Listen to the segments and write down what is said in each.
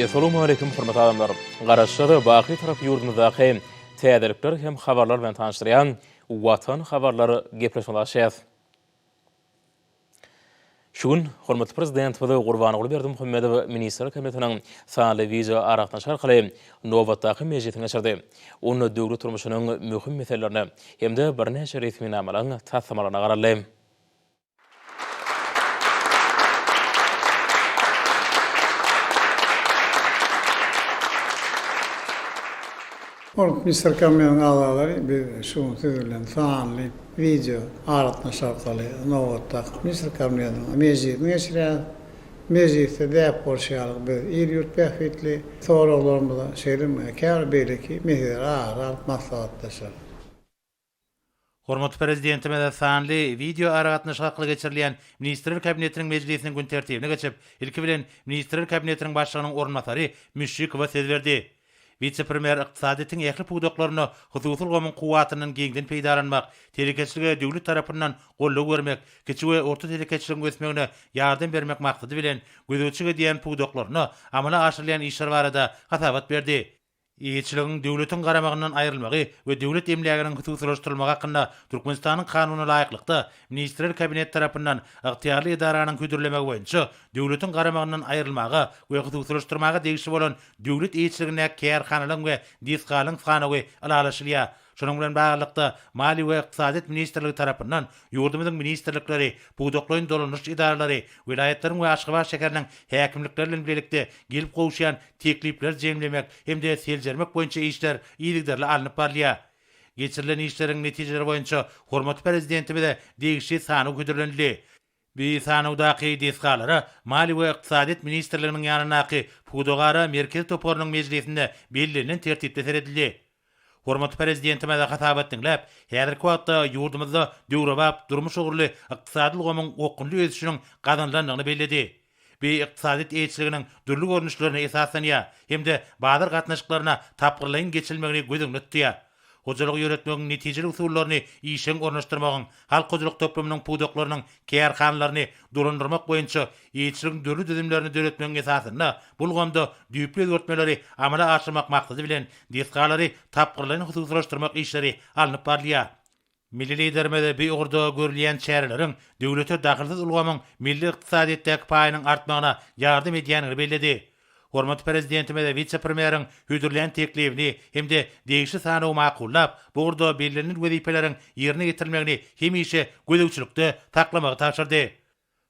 Assalamu alaikum hormatly adamlar. Garaşdy baqy tarap ýurdumyzdaky täzelikler hem habarlar bilen tanışdyrýan Watan habarlary gepleşmäläşýär. Şugun hormatly prezident we Gurbanyňly Berdimuhammedow minister kabinetiniň sanly video aragdaşy arkaly nowatdaky mejlisine geçirdi. Onu döwlet turmuşynyň möhüm meselelerini hem de birnäçe resmi namalaryň tasdimlaryna garaly. Minister kabinetiniň agzalary bir şu tüzülen sanly video aratnaşy arkaly nowatdaky minister kabinetiniň mejlisine geçirýär. Mecliste däp bolşýarlyk bir ýurt bähfetli soralarymyza şeýle kär beýleki meselelere aýryp maslahatlaşar. Hormatly prezidentime de sanly video aragatnaşy arkaly geçirilýän Ministrler Kabinetiniň mejlisiniň gün tertibine geçip, ilki bilen Ministrler Kabinetiniň başlygynyň ornatary Müşrikowa söz berdi. Vice-premier iqtisadiýetiň ähli puwdaklaryny hususul gomyň kuwatynyň geňden peýdalanmak, telekeçiligi döwlet tarapyndan gollaw bermek, kiçik we orta telekeçiligiň ösmegine ýardam bermek maksady bilen gözüçige diýen puwdaklaryny amala aşyrýan işler barada hasabat berdi. Ýetçiligiň döwletiň garamagyndan aýrylmagy we döwlet emleginiň hususlaşdyrylmagy hakynda Türkmenistanyň kanuny laýyklykda Ministrler Kabinet tarapyndan ygtyýarly edaranyň ködürlemegi boýunça döwletiň garamagyndan aýrylmagy we hususlaşdyrmagy degişli bolan döwlet ýetçiligine kärhanalyň we disgalyň sanawy alalaşylýar. Şonuň bilen baglykda Mali we Iqtisadiýet Ministrligi tarapyndan ýurdumyzyň ministrlikleri, puwdaklaryň dolanyş idaralary, vilayatleriň we Aşgabat şäheriniň häkimlikleri bilen birlikde gelip gowşýan teklipler jemlemek hemde seljermek boýunça işler ýygyderli alınıp barýar. Geçirilen işleriň netijeleri boýunça hormatly prezidentime de degişli sanaw ködürlenildi. Bir sanawdaky disgalary Mali we Iqtisadiýet Ministrliginiň ýanynaky puwdagara merkez toporunyň mejlisinde belirlenen tertipde seredildi. Hormatly prezidentime de hatabat dinläp, häzirki wagtda ýurdumyzda döwrebap durmuş ogurly ykdysadyl gomyň okunly ösüşiniň gazanlandygyny bellädi. Bir ykdysadyýet eýçiliginiň dürli görnüşlerini esaslanýar, hemde bazar gatnaşyklaryna tapgyrlygyň geçilmegini gözüňde tutýar. Hojalyk ýöretmegiň netijeli usullaryny işeň ornaşdyrmagyň, halk hojalyk toplumynyň puwdaklarynyň kärhanlaryny dolandyrmak boýunça eýçiliginiň dürli düzümlerini döretmegiň esasynda bulganda düýpli öwretmeleri amala aşyrmak maksady bilen disgalary tapgyrlygyny hususlaşdyrmak işleri alınıp barýar. Milli lidermede bir orada görülýän çäreleriň döwlete dahilsiz ulgamyň milli ykdysadyýetdäki paýynyň artmagyna ýardam edýänini bellädi. Hormatly prezidentime de vice-premieriň hüdürlän teklifini hemde degişli sanaw makullap, bu orada belirlenen wezipeleriň ýerine getirilmegini hemişe gözegçilikde taklamagy tapşyrdy.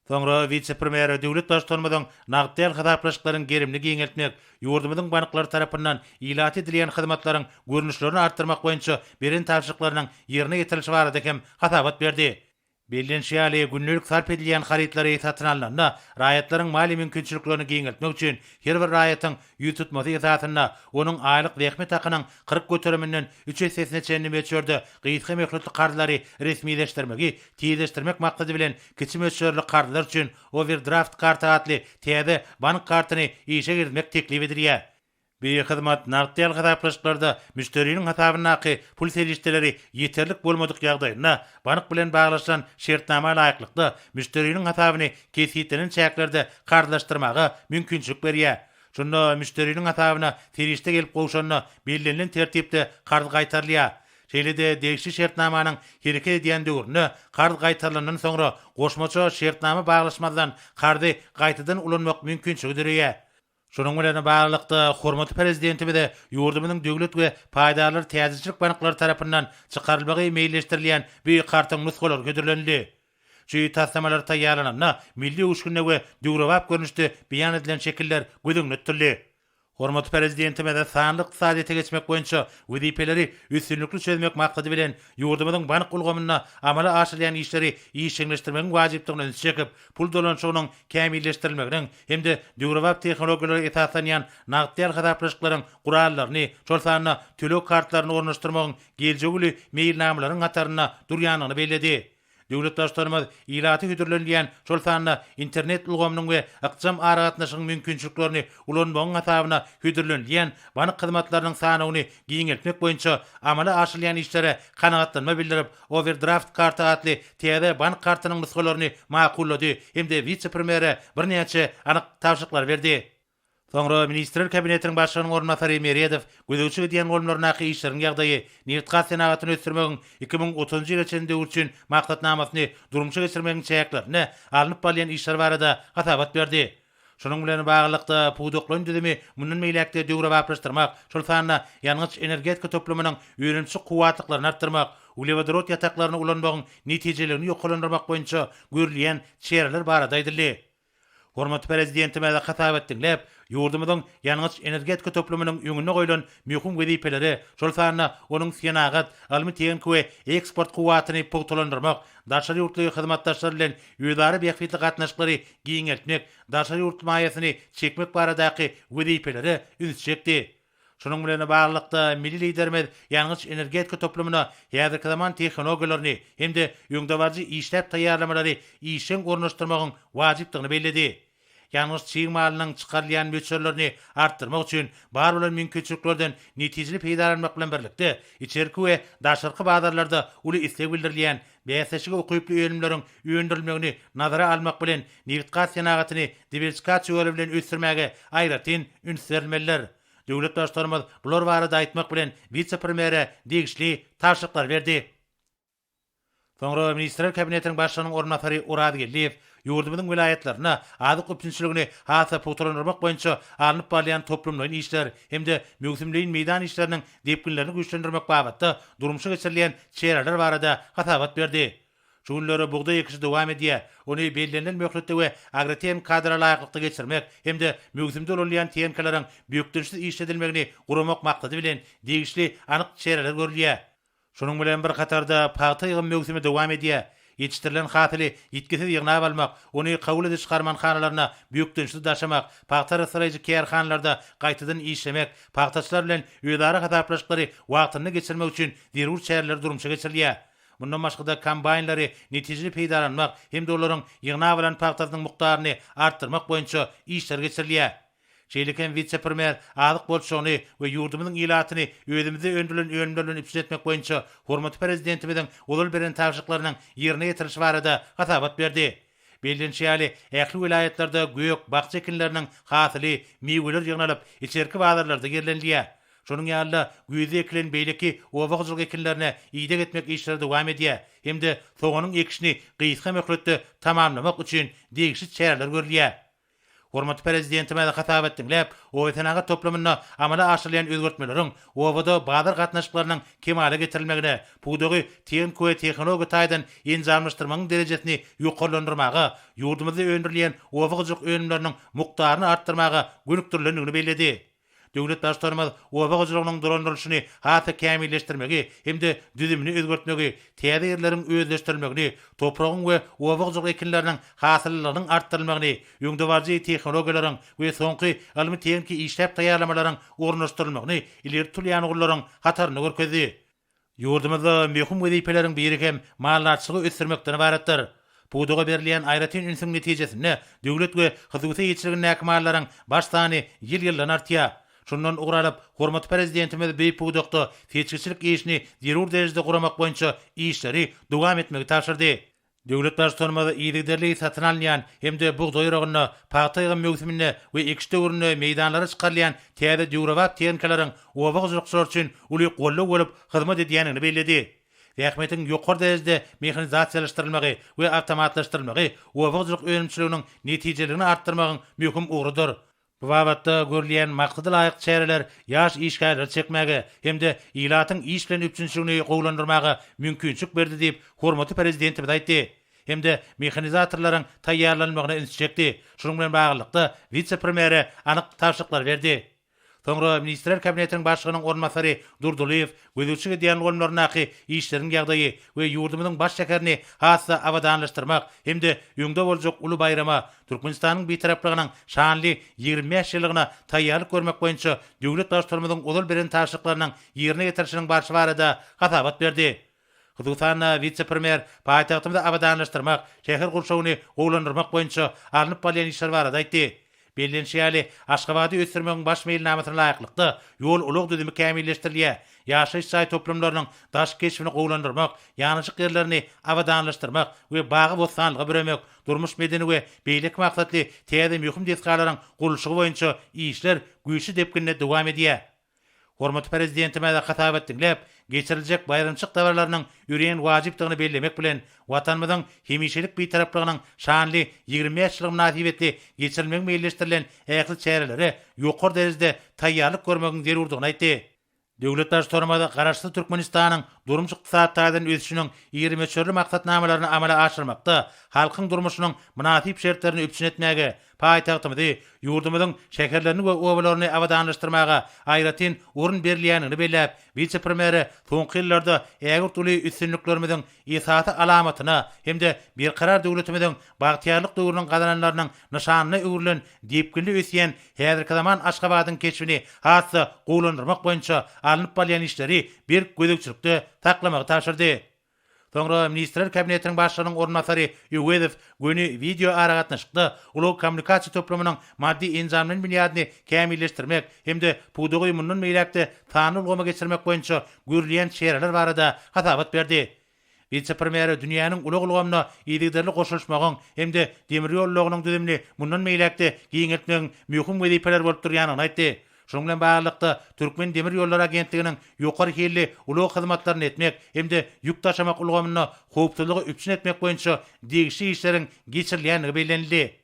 Soňra vice-premier döwlet başdanmadan nagdyal hasaplaşyklaryň gerimli giňeltmek, ýurdumyzyň banklary tarapyndan ilat edilen hyzmatlaryň görnüşlerini artdyrmak boýunça beren tapşyryklarynyň ýerine getirilişi barada hem hasabat berdi. Bellenşýaly günlük sarp edilýän harytlary satyn alnanda raýatlaryň mali mümkinçiliklerini giňeltmek üçin her bir raýatyň ýüz tutmasy esasynda onuň aýlyk rehmet hakynyň 40 göteriminden 3 hissesine çenli meçörde gysga mehlutly karzdary resmileşdirmegi, tiýleşdirmek maksady bilen kiçi meçörli karzdlar üçin overdraft karty adly täze bank kartyny işe girmek teklip edilýär. Bir hyzmat nagdyal hasaplaşyklarda müşteriniň hasabynaky pul serişdeleri ýeterlik bolmadyk ýagdaýynda bank bilen baglaşan şertnama laýyklykda müşteriniň hasabyny kesitenen çäklerde kardylaşdyrmagy mümkinçilik berýär. Şonda müşteriniň hasabyna serişde gelip gowşanna belirlenen tertipde kardy gaýtarylýar. Şeýlede degişli şertnamanyň hereket edýän döwründe kardy gaýtarlandan soňra goşmaça şertnama baglaşmadan kardy gaýtadan ulanmak mümkinçiligi derýär. Şonuň bilen baglykda hormatly prezidentime de ýurdumynyň döwlet we paýdarlar täzeçilik banklary tarapyndan çykarylmagy meýilleşdirilýän bir kartyň nusgalary gödürlenildi. Şu tasdimler taýýarlananda milli uşgunna we döwrebap görnüşde beýan edilen şekiller gözüňde tutuldy. Hormatly prezidentime de sanly ykdysadyýete geçmek boýunça wezipeleri üstünlükli çözmek maksady bilen ýurdumyzyň bank ulgamyna amala aşyrýan işleri işeňleşdirmegiň wajypdygyny çekip, pul dolanşygynyň kämilleşdirilmeginiň hemde döwrebap tehnologiýalary esaslanýan nagdyal hasaplaşyklaryň gurallaryny, şol sanyna tölek kartlaryny ornaşdyrmagyň geljeguli meýilnamalaryň gataryna durýanyny bellädi. Döwlet başdanmaz ilaty hüdürlenýän şol sanyna internet ulgamynyň we ykjam aragatnaşygyň mümkinçiliklerini ulanmagyň hasabyna hüdürlenýän bank hyzmatlarynyň sanawyny giňeltmek boýunça amala aşyrýan işlere kanagatlanma bildirip, overdraft karty adly täze bank kartynyň nusgalaryny makullady hemde vice-premiere birnäçe anyk tapşyryklar berdi. Soňra Ministrler Kabinetiniň başlygynyň ornatary Meredow gözüçi diýen golumlaryna işleriň ýagdaýy Newtgat senatyny ösdürmegiň 2030-njy ýyl içinde urçun maksatnamasyny durumçy geçirmegiň çäklerini alınıp bolýan işler barada hatabat berdi. Şonuň bilen baglykda puduklaryň düzemi mundan meýlekde döwre waplaşdyrmak, şol sanyna ýalňyç energetika toplamynyň öýrençi kuwatlyklaryny artdyrmak, ulevodorod ýataklaryny ulanmagyň netijelerini ýoklandyrmak boýunça görülýän çäreler barada aýdyldy. Hormatly prezidentime de hatap etdiňlep, ýurdumyzyň ýalňyç energetika toplamynyň öňüne goýulan möhüm wezipeleri, şol sanyna onuň synagat, almy teýen we eksport kuwatyny pogtalandyrmak, daşary ýurtly hyzmatdaşlar bilen ýödary beýikli gatnaşyklary giňeltmek, daşary ýurt maýasyny çekmek baradaky wezipeleri ünsçekdi. Şonuň bilen baglykda milli liderimiz ýalňyç energetika toplamyna ýazyrky zaman tehnologiýalaryny hemde öňde barjy işläp taýýarlamalary işin ornaşdyrmagyň wajypdygyny bellädi. Ýalňyç çiň malynyň çykarylýan möçürlerini artdyrmak üçin bar bolan mümkinçiliklerden netijeli peýdalanmak bilen birlikde içerki we daşarky bazarlarda uly isleg bildirilýän beýeseşige okuyuply öýünleriň öýündirilmegini nazara almak bilen Newtgat senagatyny diversifikasiýa bilen ösdürmäge aýratyn ünsürilmeliler. Döwlet başlarymyz bular barada aýtmak bilen vice-premiere degişli taşyklar berdi. Soňra Ministrler Kabinetiniň başlygynyň ornatary Urad Gelliýew ýurdumyzyň vilayetlerine azyk öpçünçiligini hasa putulandyrmak boýunça alınıp bolýan toplumlaryň işler hemde mögümliğin meýdan işleriniň depkinlerini güýçlendirmek babatda durumçy geçirilýän çäreler barada hatabat berdi. Şunları buğda ekişi devam edýär. Ony bellenlen möhletde we agrotem kadra laýykly geçirmek hemde mögümde bolýan teýenkalaryň büýüklenişli işledilmegini guramak maksady bilen degişli anyk çäreler görülýär. Şonuň bilen bir katarda paýta ýygyn mögümi dowam edýär. Ýetişdirilen hatyly ýetkisiz ýygnap almak, ony kabul edip çykarman hanalaryna büýüklenişli daşamak, paýta rasylaýjy kärhanlarda gaýtadan işlemek, paýtaçylar bilen ýödary hataplaşyklary wagtyny geçirmek üçin zerur çäreler durumçy geçirilýär. Bundan başga kombaynlary netijeli peýdalanmak hemde olaryň ýygnap alan paýtasynyň mukdaryny artdyrmak boýunça işler geçirilýär. Şeýleken vice-premier azyk bolşugyny we ýurdumyzyň ýylatyny özümizde öndürilen öňümlerden ipsetmek boýunça hormatly prezidentimiziň ulul beren taşyklarynyň ýerine ýetirişi barada hatabat berdi. Bellenşýäli ähli vilayetlerde göýök bakça ekinleriniň hasyly meýweler ýygnalyp içerki bazarlarda gerlenýär. Şonuň ýalyda güýze ekilen beýleki owagçylyk ekinlerine ýydak etmek işleri dowam edýär. Hemde soňanyň ekişini gysga möhletde tamamlamak üçin degişli çäreler görülýär. Hormatly prezidentime de hatap etdiňlep, o senagat toplamyna amala aşyrylýan özgertmeleriň owada bazar gatnaşyklarynyň kemale getirilmegine, pudugy teýen we tehnologiýa taýdan ýenjamlaşdyrmagyň derejesini ýokarlandyrmaga, ýurdumyzda öňdirilýän owagçylyk öňümleriniň mukdaryny artdyrmaga gönükdirilendigini bellädi. Döwlet başlarymyz owagçylygynyň durandyrylşyny hata kämilleşdirmegi hemde düzümini özgertmegi, täze ýerleriň özleşdirilmegini, topragyň we owagçylyk ekinleriniň hasylylygynyň artdyrylmagyny, öňde barjy tehnologiýalaryň we soňky almy teýenki işläp taýýarlamalaryň ornaşdyrylmagyny ileri turýan ugullaryň hataryny görkezdi. Ýurdumyzda möhüm wezipeleriň biri hem malnaçylygy ösdürmekden ibaretdir. Puduga berilýän aýratyn ünsüň netijesinde döwlet we hyzmata ýetişirilen näkimalaryň baş sany ýyl-ýyldan artýar. Şundan uğralıp, hormatly prezidentimiz beý pudukda seçkiçilik işini zerur derejede guramak boýunça işleri dowam etmegi taşyrdy. Döwlet başlarymyz ýygyderli satyn alýan hemde buğday ýagyny, paýta ýygyn mögümine we ekşi döwrüne meýdanlara çykarylýan täze döwrewat teýenkalaryň owagçylykçylar üçin uly gollaw bolup hyzmat edýänini bellädi. Häkmetiň ýokary derejede mehanizasiýalaşdyrylmagy we awtomatlaşdyrylmagy owagçylyk öňümçiliginiň netijelerini artdyrmagyň möhüm uğrudur. Bu babatda görülýän maksady laýyk çäreler ýaş işgärler çekmäge hemde ýylatyň iş bilen üpçünçiligini gowlandyrmaga mümkinçilik berdi diýip hormatly prezidentimiz aýtdy. Hemde mehanizatorlaryň taýýarlanmagyna ünsçekdi. Şonuň bilen baglykda vice-premiere anyk taşyklar berdi. Soňra Ministrler Kabinetiniň başlygynyň ornatary Durduliýew gözüçi diýen golumlaryna işleriň ýagdaýy we ýurdumyzyň baş şäkerini hassa awadanlaşdyrmak hemde öňde boljak uly bayrama Türkmenistanyň betaraplygynyň şanly 25 ýylygyna taýýarlyk görmek boýunça döwlet başlarymyzyň ulul beren taşyklarynyň ýerine ýetirişiniň barşy barada hatabat berdi. Hyzmata vice-premier paýtagtymyzda awadanlaşdyrmak, şäher gurşawyny gowlandyrmak boýunça alınıp bolýan işler barada aýtdy. bellenşýäli Aşgabaty ösürmegiň baş meýilnamasyna laýyklykda ýol ulug düzümi kämilleşdirilýär. Ýaşaýyş saý toplamlarynyň daş keşfini gowlandyrmak, ýanyjyk ýerlerini awadanlaşdyrmak we bagy bosanlygy biremek, durmuş medeni we beýlik maksatly täze mühim desgalaryň gurulşygy boýunça işler güýçli depkinle dowam edýär. Hormatly prezidentime de hatabat dinlep, geçiriljek bayramçyk dawarlarynyň ýüreýän wajypdygyny bellemek bilen watanymyzyň hemişelik bir taraplygynyň şanly 25 ýyl münasibetli geçirilmegi meýilleşdirilen ähli çäreleri ýokary derejede taýýarlyk görmegiň zerurdygyny aýtdy. Döwlet başçylygynda garaşly Türkmenistanyň durmuş ykdysadyň ösüşiniň 23 maksatnamalaryny amala aşyrmakda, halkyň durmuşynyň münasip şertlerini öpsün etmäge, paýtagtymyzy, ýurdumyzyň şäherlerini we owalaryny awadanlaşdyrmaga aýratyn urun berilýänini bellep, vice-premieri soňky ýyllarda ägir tuly üstünliklerimiziň esaty alamatyna hemde bir karar döwletimiziň bagtyarlyk döwrüniň gazananlarynyň nişanyna öwrilen diýipgili ösýän häzirki zaman Aşgabatyň keşfini hatsa gowlandyrmak boýunça alınıp balyan işleri bir gözükçülükde taklamagy taşyrdy. Soňra Ministrler Kabinetiniň başlygynyň ornatary Ýuwedow göni video aragatnaşykda ulug kommunikasiýa toplamynyň maddi enzamlaryň bünýadyny kämilleşdirmek hemde pudugy mundan meýläkde tany ulgama geçirmek boýunça görülýän şeýerler barada hatabat berdi. Vice-premieri dünýäniň ulug ulgamyna ýygyderli goşulmagyň hemde demir ýollagynyň düzümini mundan meýläkde giňetmegin mühim wezipeler bolup durýanyny aýtdy. Şonuň bilen baglanykda Türkmen Demir Ýolları Agentliginiň ýokary helli ulug hyzmatlaryny etmek hemde ýük taşamak ulgamyna howpsuzlygy üpsün etmek boýunça degişli işleriň geçirilýänligi bellenildi.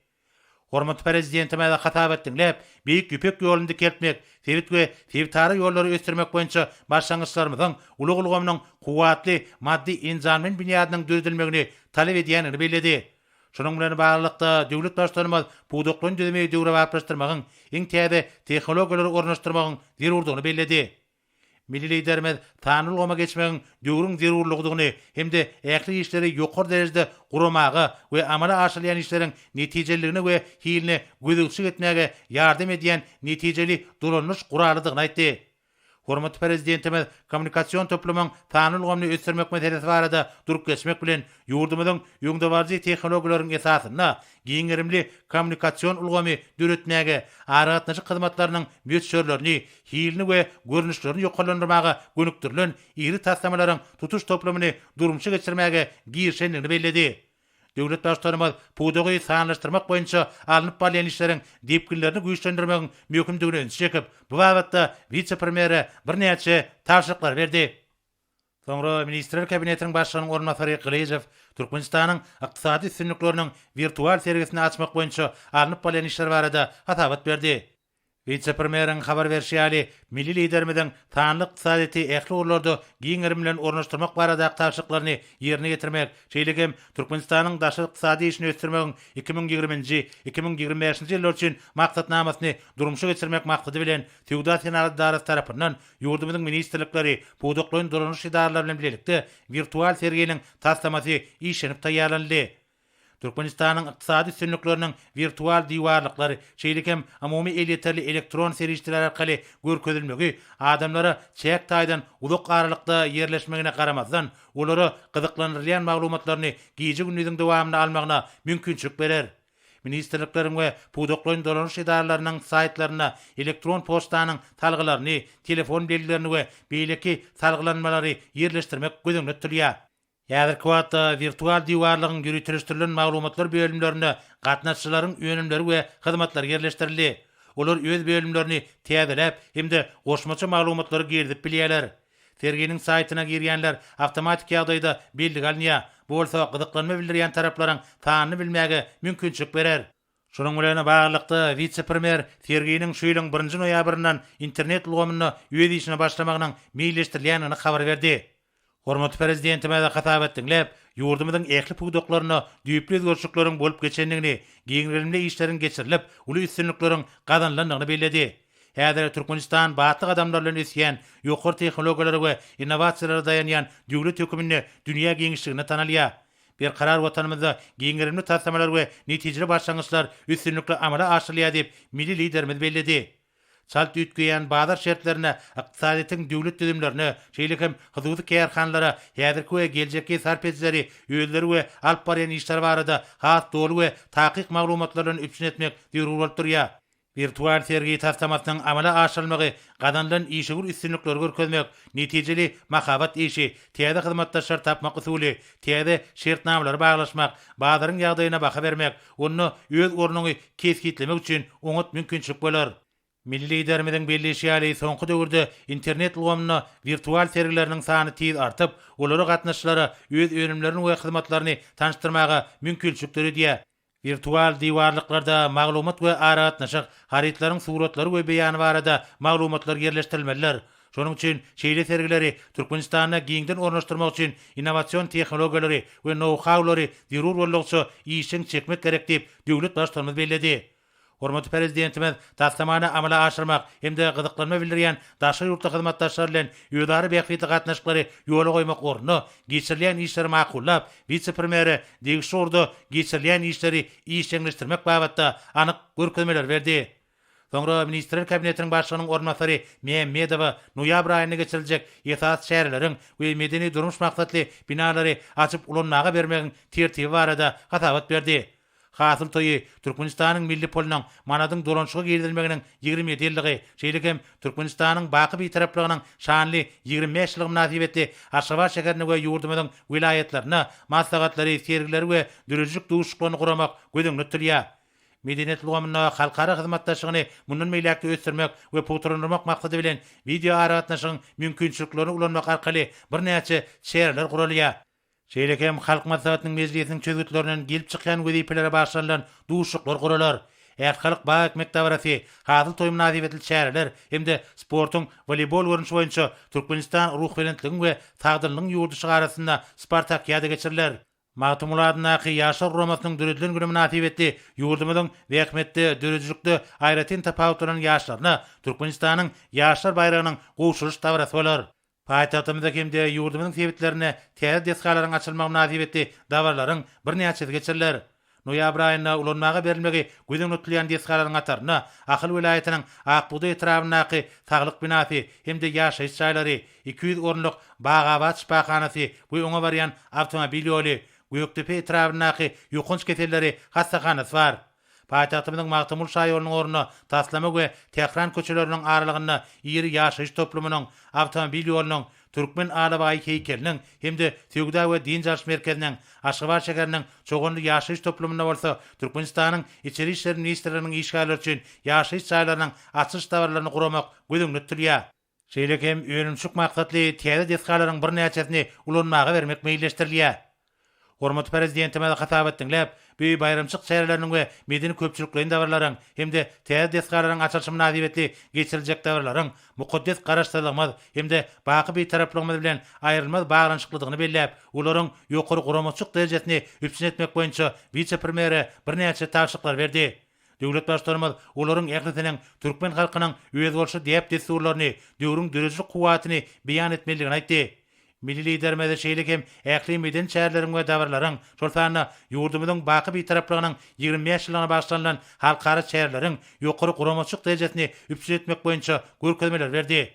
Hormatly prezidentime de hatabat dinlep, beýik ýüpek ýolundy keltmek, sewit we sewtary ýollary ösdürmek boýunça başlangyçlarymyzyň ulug ulgamynyň kuwatly maddi enzamlaryň bünýadynyň düzülmegini talep edýänini belledi. Şonuň bilen baglanykda döwlet başçylygymyz puduklaryň düzümi döwre baplaşdyrmagyň, iň täze tehnologiýalary ornaşdyrmagyň zerurdygyny belledi. Milli liderimiz tany ulgama geçmegiň döwrüň zerurlygyny hemde ähli işleri ýokary derejede guramagy we amala aşyrýan işleriň netijeligini we hilini gözükçü etmäge ýardam edýän netijeli dolanış guralydygyny aýtdy. Hormatly prezidentimiz kommunikasiýon toplamynyň tany ulgamyny ösdürmek meselesi barada durup geçmek bilen ýurdumyzyň ýöňdewazy tehnologiýalaryň esasyna giňerimli kommunikasiýon ulgamy döretmäge, aragatnaşyk hyzmatlarynyň möçürlerini, hilini we görnüşlerini ýokarlandyrmaga gönüktirilen iri taslamalaryň tutuş toplamyny durmuşa geçirmäge girişenligini belledi. Döwlet başçylygymyz pudugy sanlaşdyrmak boýunça alınıp balyan işleriň diýipgillerini güýçlendirmegiň möhümdigini çekip, bu wagtda vice-premieri bir näçe tawşyklar berdi. Soňra Ministrler Kabinetiniň başlygynyň ornatary Glejew Türkmenistanyň ykdysady üstünlikleriniň virtual serwisini açmak boýunça alınıp balyan işler barada hatabat berdi. Vice-premieriň habar berýäli milli liderimiziň tanlyk ykdysaty ähli urlarda giňerim bilen ornaşdyrmak barada tawşyklaryny ýerine getirmek, şeýlegem Türkmenistanyň daşy ykdysady işini ösdürmegiň 2020-2025 ýyllar üçin maksatnamasyny durmuşa geçirmek maksady bilen Sewda Senatdarysy tarapyndan ýurdumyzyň ministrlikleri, puduklaryň dolanyş idaralary bilen birlikde virtual serginiň taslamasy işlenip taýýarlandy. Türkmenistanyň ykdysady üstünlikleriniň virtual diýwarlyklary, şeýlekem amumy eliterli elektron serişdiler arkaly görkezilmegi adamlara çäk taýdan uzak aralykda ýerleşmegine garamazdan olary gyzyklandyrýan maglumatlaryny gije gündüziň dowamyny almagyna mümkinçilik berer. Ministrlikleriň we puduklaryň dolanyş idaralarynyň saytlaryna elektron postanyň talgylaryny, telefon belgilerini we beýleki salgylanmalary ýerleşdirmek gözüňde tutilýär. Ýa-da kwatda virtual diýwarlygyň ýürütülişdirilen maglumatlar bölümlerine gatnaşçylaryň önümleri we hyzmatlary ýerleşdirildi. Olar öz bölümlerini täzelep hemde goşmaça maglumatlary girdip bilýärler. Serginiň saytyna girýänler awtomatik ýagdaýda belgi alınýar. Bu bolsa gyzyklanma bildirýän taraplaryň tanyny bilmäge mümkinçilik berer. Şonuň bilen baglykda vice-premier Serginiň şu ýylyň 1-nji noýabryndan internet ulgamyny öz işine başlamagynyň meýilleşdirilýänini habar berdi. Hormatly prezidentime de hatabat dinlep, ýurdumyzyň ähli puduklaryna düýpli özgörçükleriň bolup geçenligini, giňerimli işleriň geçirilip, uly üstünlikleriň gazanlandygyny belledi. Häzir Türkmenistan batlyk adamlar bilen ösýän, ýokary tehnologiýalary we innovasiýalary dayanýan döwlet hökümini dünýä giňişligine tanalýar. Bir karar watanymyzda giňerimli taslamalar we netijeli başlangyçlar üstünlikle amala aşyrylýar diýip milli liderimiz belledi. Çalt ütgeýän bazar şertlerine, ykdysadyň döwlet düzümlerine, şeýlekem hyzyzy kärhanlara, häzirki we geljekki sarp etjleri, öýleri we alyp barýan işler barada has dolu we takyk maglumatlaryny üpsün etmek zerur bolup durýar. Virtual sergi taslamasının amala aşılmagy, gadanlan işigül üstünlükleri görkezmek, netijeli mahabat işi, täze hyzmatdaşlar tapmak usuly, täze şertnamalary baglaşmak, bazaryň ýagdaýyna baha bermek, onu öz ornuny keskitlemek üçin oňat mümkinçilik bolar. Milli liderimiziň belleşýäli soňky döwürde internet ulgamyny virtual sergileriniň sany tiz artyp, olary gatnaşçylara öz önümlerini we hyzmatlaryny tanıştyrmaga mümkinçilikleri diýär. Virtual diwarlyklarda maglumat we aratnaşyk haritlaryň suratlary we beýany barada maglumatlar yerleşdirilmeliler. Şonuň üçin şeýle sergileri Türkmenistana giňden ornaşdyrmak üçin innowasion tehnologiýalary we know-howlary zerur bolýarça işin çekmek gerek diýip döwlet başçylary bellädi. Hormatly prezidentimiz taslamany amala aşyrmak hemde gyzyklanma bildirýän daşy ýurtda hyzmatdaşlar bilen ýödary beýiklikde gatnaşyklary ýola goýmak orny geçirilýän işleri makullap, vice-premieri Degşurda geçirilýän işleri işleňleşdirmek babatda anyk görkezmeler berdi. Soňra Ministrler Kabinetiniň başlygynyň ornatary Mehmedowa noýabr aýyna geçiriljek esas şäherleriň we medeni durmuş maksatly binalary açyp ulanmaga bermegiň tertibi barada hatabat berdi. Hasyl toýy Türkmenistanyň milli polunyň manadyň dolanşygy girdilmeginiň 27 ýylligi, şeýlekem Türkmenistanyň baky bir taraplygynyň şanly 25 ýyllyk münasibetli Aşgabat şäherine we ýurdumyzyň wilayatlaryna maslahatlary, sergileri we dürüjlük duşuklaryny guramak gödüňli tutulýar. Medeniyet ulgamyna halkara hyzmatdaşlygyny mundan meýlekde ösdürmek we puturandyrmak maksady bilen video aratnaşygyň mümkinçiliklerini ulanmak arkaly bir näçe şäherler gurulýar. Şeýlekem halk maslahatynyň meclisiniň çözgütlerinden gelip çykýan wezipelere başlanan duşuklar guralar. Halk baýak mektabarasy, hasyl toý münasibetli şäherler hemde sportyň voleybol görünüşi boýunça Türkmenistan ruh berentliginiň we tagdyrlygyň ýurduşy arasynda Spartakiýada geçiriler. Magtumuladnaky ýaşar romasynyň dürüdlen güni münasibetli ýurdumyzyň wähmetde dürüjlükde aýratyn tapawutynyň ýaşlaryna Türkmenistanyň ýaşar bayragynyň goşulyş tabrasy bolar. Paýtagtymyzda hemde ýurdumyzyň sebitlerine täze deskalaryň açylmagy münasibetli dawarlaryň bir näçesi geçiriler. Noýabr aýynda ulanmaga berilmegi gödüňli tutulýan deskalaryň ataryna Akyl welaýatynyň Akbuda etrabynaky saglyk binasy hemde ýaşaýyş ýaýlary, 200 orunluk Bagawat şpahanasy we oňa barýan awtomobil ýoly, Göktepe etrabynaky ýokunç keselleri hastahanasy bar. Paýtagtymyzyň Magtumul şaý ýolunyň ornuna Taslama we Tehran köçeleriniň aralygyna ýeri ýaşaýyş toplumynyň awtomobil ýolunyň Türkmen Alabaý heýkeliniň hemde Sögda we din jarş merkeziniň Aşgabat şäheriniň çoğunly ýaşaýyş toplumyna bolsa Türkmenistanyň içeri işler ministrläriniň işgalleri üçin ýaşaýyş ýaýlarynyň açyş dawarlaryny guramak gödüňli tutulýar. Şeýlekem öňünçük maksatly täze deskalaryň bir näçesini ulanmaga bermek meýilleşdirilýär. Hormatly prezidentime hatabat dinläp, bu bayramçyk şäherleriniň we medeni köpçüliklerin dawarlaryň hemde täze deskalaryň açylyşy münasibetli geçiriljek dawarlaryň mukaddes garaşdyrylmaz hemde baky bir taraplygymyz bilen aýrylmaz baglanşyklydygyny belläp, olaryň ýokary guramaçyk derejesini üpsün etmek boýunça vice-premieri bir näçe tawşyklar berdi. Döwlet başçylary olaryň ählitiniň türkmen halkynyň öýe bolşy diýip desturlaryny, döwrüň dürüjlük kuwatyny beýan etmeligini aýtdy. Milli liderimiz şeýlekem ähli meden şäherleriň we dawarlaryň şol sany ýurdumyzyň baky bir taraplygynyň 25 ýylyna başlanan halkara şäherleriň ýokary guramaçyk derejesini üpsün etmek boýunça görkezmeler berdi.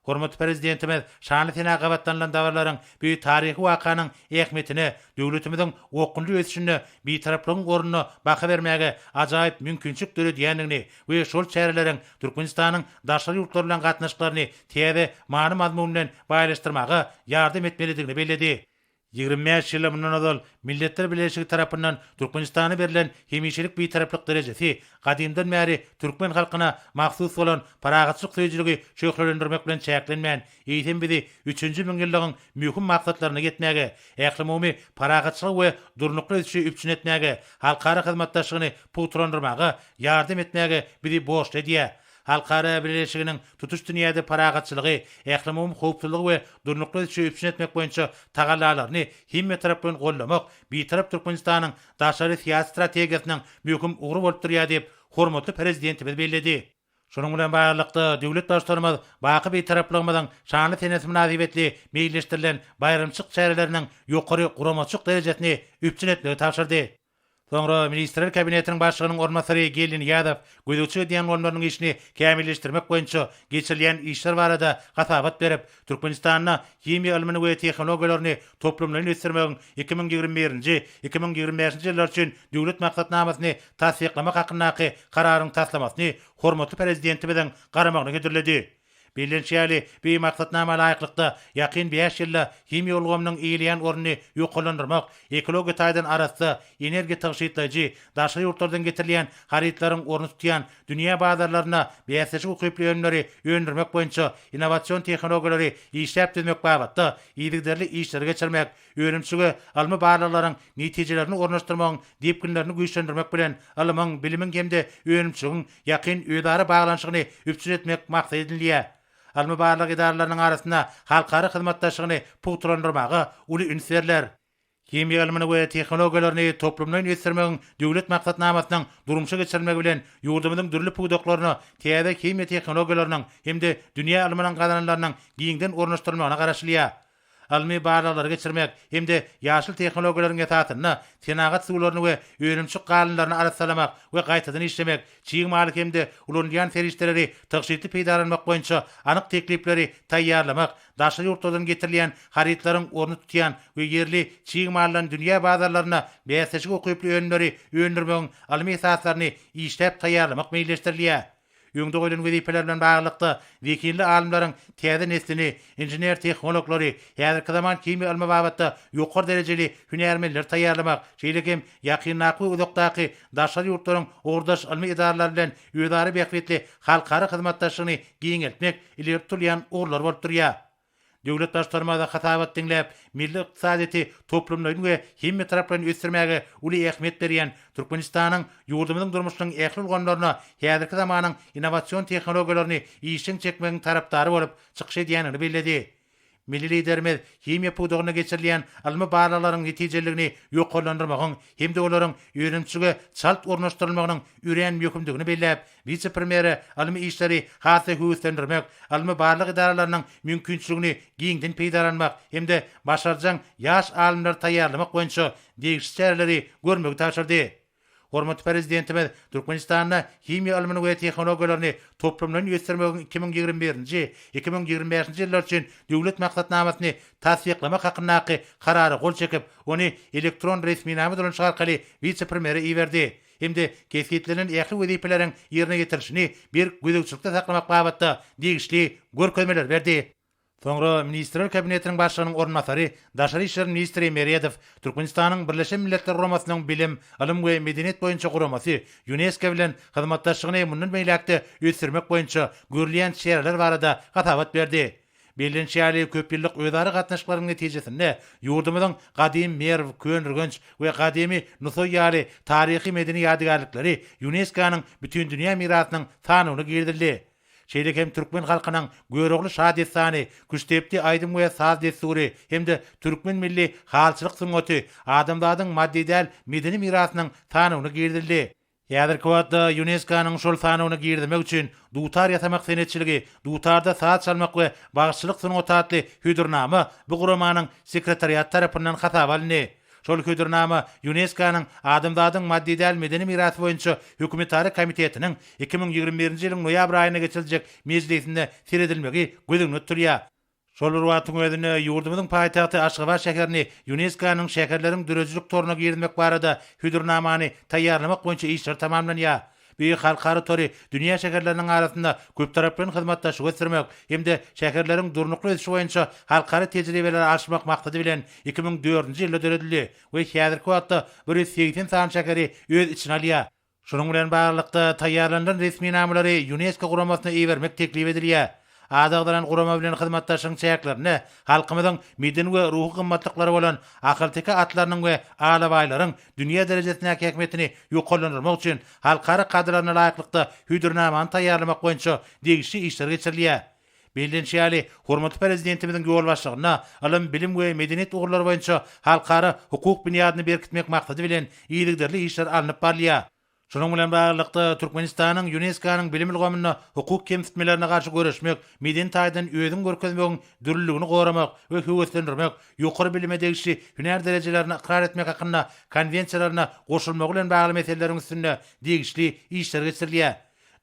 Hormatly prezidentimiz şanly tenagabatlanlan dawarlaryň bu taryhy wakanyň ähmetini, döwletimiziň okunly ösüşini, bir taraplygyň ornuny baka bermäge ajaýyp mümkinçilik döredýändigini we şol şäherleriň Türkmenistanyň daşary ýurtlary bilen gatnaşyklaryny täze many mazmun bilen baýlaşdyrmaga ýardam etmelidigini bellädi. 25 ýyl mundan azal Milletler Birleşigi tarapyndan Türkmenistana berilen hemişelik bir taraplyk derejesi gadymdan bäri türkmen halkyna mahsus bolan paragatçylyk söýjüligi şöhretlendirmek bilen çäklenmän. Eýtem bizi 3-nji müňilligiň mühim maksatlaryna gitmäge, ähli paragatçylyk we durnukly ösüşi üpsün etmäge, halkara hyzmatdaşlygyny puturandyrmaga ýardam etmäge bizi boş edýär. Halkara Birleşiginiň tutuş dünýäde paragatçylygy, ähli howpsuzlygy we durnukly ösüşi üpsün etmek boýunça tagallalaryny himme tarapdan gollamak, bir tarap Türkmenistanyň daşary siýasat strategiýasynyň mühim ugry bolup durýar diýip hormatly prezidentimiz bellädi. Şonuň bilen baglanykda döwlet başçylarymyz baky bir taraplygymyzyň şanly tenesi münasibetli meýilleşdirilen bayramçyk şäherleriniň ýokary guramaçyk derejesini üpsün etmegi tapşyrdy. Soňra Ministrler Kabinetiniň başlygynyň ornmasary Gelin Ýadow gözükçü diýen golmarynyň işini kämilleşdirmek boýunça geçirilýän işler barada gasabat berip, Türkmenistanyň himiýa ilmini we tehnologiýalaryny toplumlaryň ösdürmegiň 2021-nji 2025-nji ýyllar üçin döwlet maksatnamasyny tasdiklamak hakyndaky kararyň taslamasyny hormatly prezidentimiziň garamagyna gedirildi. Bilinçäli bir maksatnama laýyklykda ýakyn 5 ýylda himiýa ulgamynyň iýilýän ornuny ýokalandyrmak, ekologiýa taýdan arasy energiýa taşyýtlaýjy, daşary ýurtlardan getirilýän haritlaryň orny tutýan dünýä bazarlaryna bäsleşik ukypleýänleri ýöndirmek boýunça innowasion tehnologiýalary işläp düzmek bagatda ýygyderli işleri geçirmek, öňümçüge almy bazarlaryň netijelerini ornaşdyrmagyň diýipginlerini güýçlendirmek bilen alymyň bilimiň hemde öňümçügiň ýakyn öýdary baglanşygyny üpçün etmek maksat edilýär. Almy barlyk idaralarynyň arasynda halkary hyzmatdaşlygyny puwturlandyrmagy uly ünsürler. Himiýa ilmini we tehnologiýalaryny toplumlaryň ösdürmegiň döwlet maksatnamasynyň durmuşa geçirilmegi bilen ýurdumyzyň dürli puwdaklaryny täze himiýa tehnologiýalarynyň hemde dünýä ilminiň gazananlarynyň giňden ornaşdyrylmagyna garaşylýar. Almy barlykları geçirmek hemde ýaşyl tehnologiýalaryň esatyny senagat suwlaryny we öňümçük galynlaryny arasalamak we gaýtadan işlemek, çiň malik hemde ulanýan ferişdeleri tagşytly peýdalanmak boýunça anyk teklipleri taýýarlamak, daşary ýurtlardan getirilýän haritlaryň orny tutýan we ýerli çiň mallan dünýä bazarlaryna bäsleşik okyply öňleri ýöndirmegiň almy esaslaryny işläp taýýarlamak meýilleşdirilýär. Ýöňde goýulan wezipeler bilen baglykda wekilli alimlaryň täze neslini, inженер tehnologlary, häzirki zaman himiýa ilmi babatda ýokary derejeli hünärmenler taýýarlamak, şeýlekem ýakynlaky we uzakdaky daşary ýurtlaryň ordaş ilmi idaralary bilen öýdary bähwetli halkary hyzmatdaşlygyny giňeltmek ileri turýan orlar bolup durýar. Döwlet başlarmada hatabat dinläp, milli ykdysadyny toplumlaryň we hemme taraplaryny ösdürmäge uly ähmiýet berýän Türkmenistanyň ýurdumyzyň durmuşynyň ähli ulgamlaryna häzirki zamanyň innowasion tehnologiýalaryny işiň çekmegiň tarapdary bolup çykyş edýänini bildirdi. Milli liderimiz himiýa puwdagyna geçirilýän almy barlaklaryň netijeligini ýokalandyrmagyň hemde olaryň öňümçüge çalt ornaşdyrylmagynyň ýüren ýökümdigini belläp, vice-premieri almy işleri hasy höwüslendirmek, almy barlyk idaralarynyň mümkinçiligini giňden peýdalanmak hemde başarjan ýaş alimler taýýarlamak boýunça degişli çäreleri görmegi taşyrdy. Hormatly prezidentimiz Türkmenistanyň himiýa ilmini we tehnologiýalaryny toplumlaryň ösdürmegiň 2021-nji 2025-nji ýyllar üçin döwlet maksatnamasyny tasdiklamak hakyndaky karary gol çekip, ony elektron resminame bilen çykarkaly vice-premieri iýerdi. Hemde kesgitlenen ähli wezipeleriň ýerine getirilişini bir gözükçülükde saklamak babatda degişli görkezmeler berdi. Soňra Ministrler Kabinetiniň başlygynyň ornmasary, Daşary işler ministri Meriedow, Türkmenistanyň Birleşen Milletler Guramasynyň bilim, ilim we medeniýet boýunça guramasy, UNESCO bilen hyzmatdaşlygyny mundan beýlekde ösdürmek boýunça görülýän şeýerler barada hatabat berdi. Bilinçäli köp ýyllyk öýdary gatnaşyklaryň netijesinde ýurdumyzyň gadim merw, könürgenç we gadymy nusoýaly taryhy medeni ýadygarlyklary UNESCO-nyň bütün dünýä mirasynyň sanawyna girdirildi. Şeýlekem Türkmen halkynyň görogly şadetsany, güçtepli aýdym we saz destury hemde Türkmen milli halçylyk sünneti adamlaryň maddedäl medeni mirasynyň sanawyna girdirildi. Ýa-da wagtda UNESCO-nyň şol sanawyna girdirmek üçin dutar ýasamak senetçiligi, dutarda saz çalmak we bagçylyk sünneti adly hüdürnama bu guramanyň sekretariýat tarapyndan hasap alındy. Şol hüdürnama UNESCO-nyň adamlaryň maddedäl medeni mirasy boýunça hökümetary komitetiniň 2021-nji ýylyň noýabr aýyna geçirijek mejlisinde seredilmegi gözüňde turýar. Şol wagtyň özünde ýurdumyzyň paýtagty Aşgabat şäherini UNESCO-nyň şäherleriň dörejilik toruna girmek barada hüdürnamany taýýarlamak boýunça işler tamamlanýar. Büyük halkary tory dünýä şäherleriniň arasynda köp taraplyň hyzmatdaşlyk göstermek hemde şäherleriň durnukly ösüşi boýunça halkary tejribeler alşmak maksady bilen 2004-nji ýylda döredildi we häzirki wagtda 180 san şäheri öz içine alýar. Şonuň bilen barlykda taýýarlanan resmi namalary UNESCO guramasyna iýermek teklip edilýär. Adagdaran gurama bilen hyzmatdaşlygyň çäklerini halkymyzyň medeni we ruhy gymmatlyklary bolan ahalteka atlarynyň we alabaýlaryň dünýä derejesine häkmetini ýokalandyrmak üçin halkary kadrlaryna laýyklykda hüdürnamany taýýarlamak boýunça degişli işler geçirilýär. Bilinçäli hormatly prezidentimiziň ýol başlygyna ilim, bilim we medeniýet ugrulary boýunça halkary hukuk bunyadyny berkitmek maksady bilen iýilikderli işler alınıp barlýar. Şunun bilen baglanykda Türkmenistanyň UNESCO-nyň bilim ilgamyna hukuk kemsitmelerine garşy görüşmek, medeni taýdan özüň görkezmegiň dürlüligini goramak we höwetlendirmek, ýokary bilime degişli hüner derejelerini ikrar etmek hakynda konwensiýalaryna goşulmagy bilen bagly meseleleriň üstünde degişli işler geçirilýär.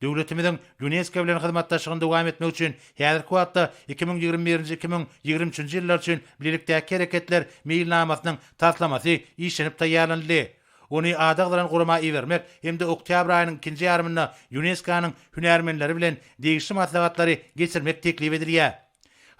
Döwletimiziň UNESCO bilen hyzmatdaşlygyny dowam etmek üçin häzirki wagtda 2021-2023 ýyllar üçin birlikdäki hereketler meýilnamasynyň taslamasy işlenip taýýarlandy. Onu adaglaran guruma iwermek hemde oktyabr aýynyň 2-nji ýarymynda UNESCO-nyň hünärmenleri bilen degişli maslahatlary geçirmek teklip edilýär.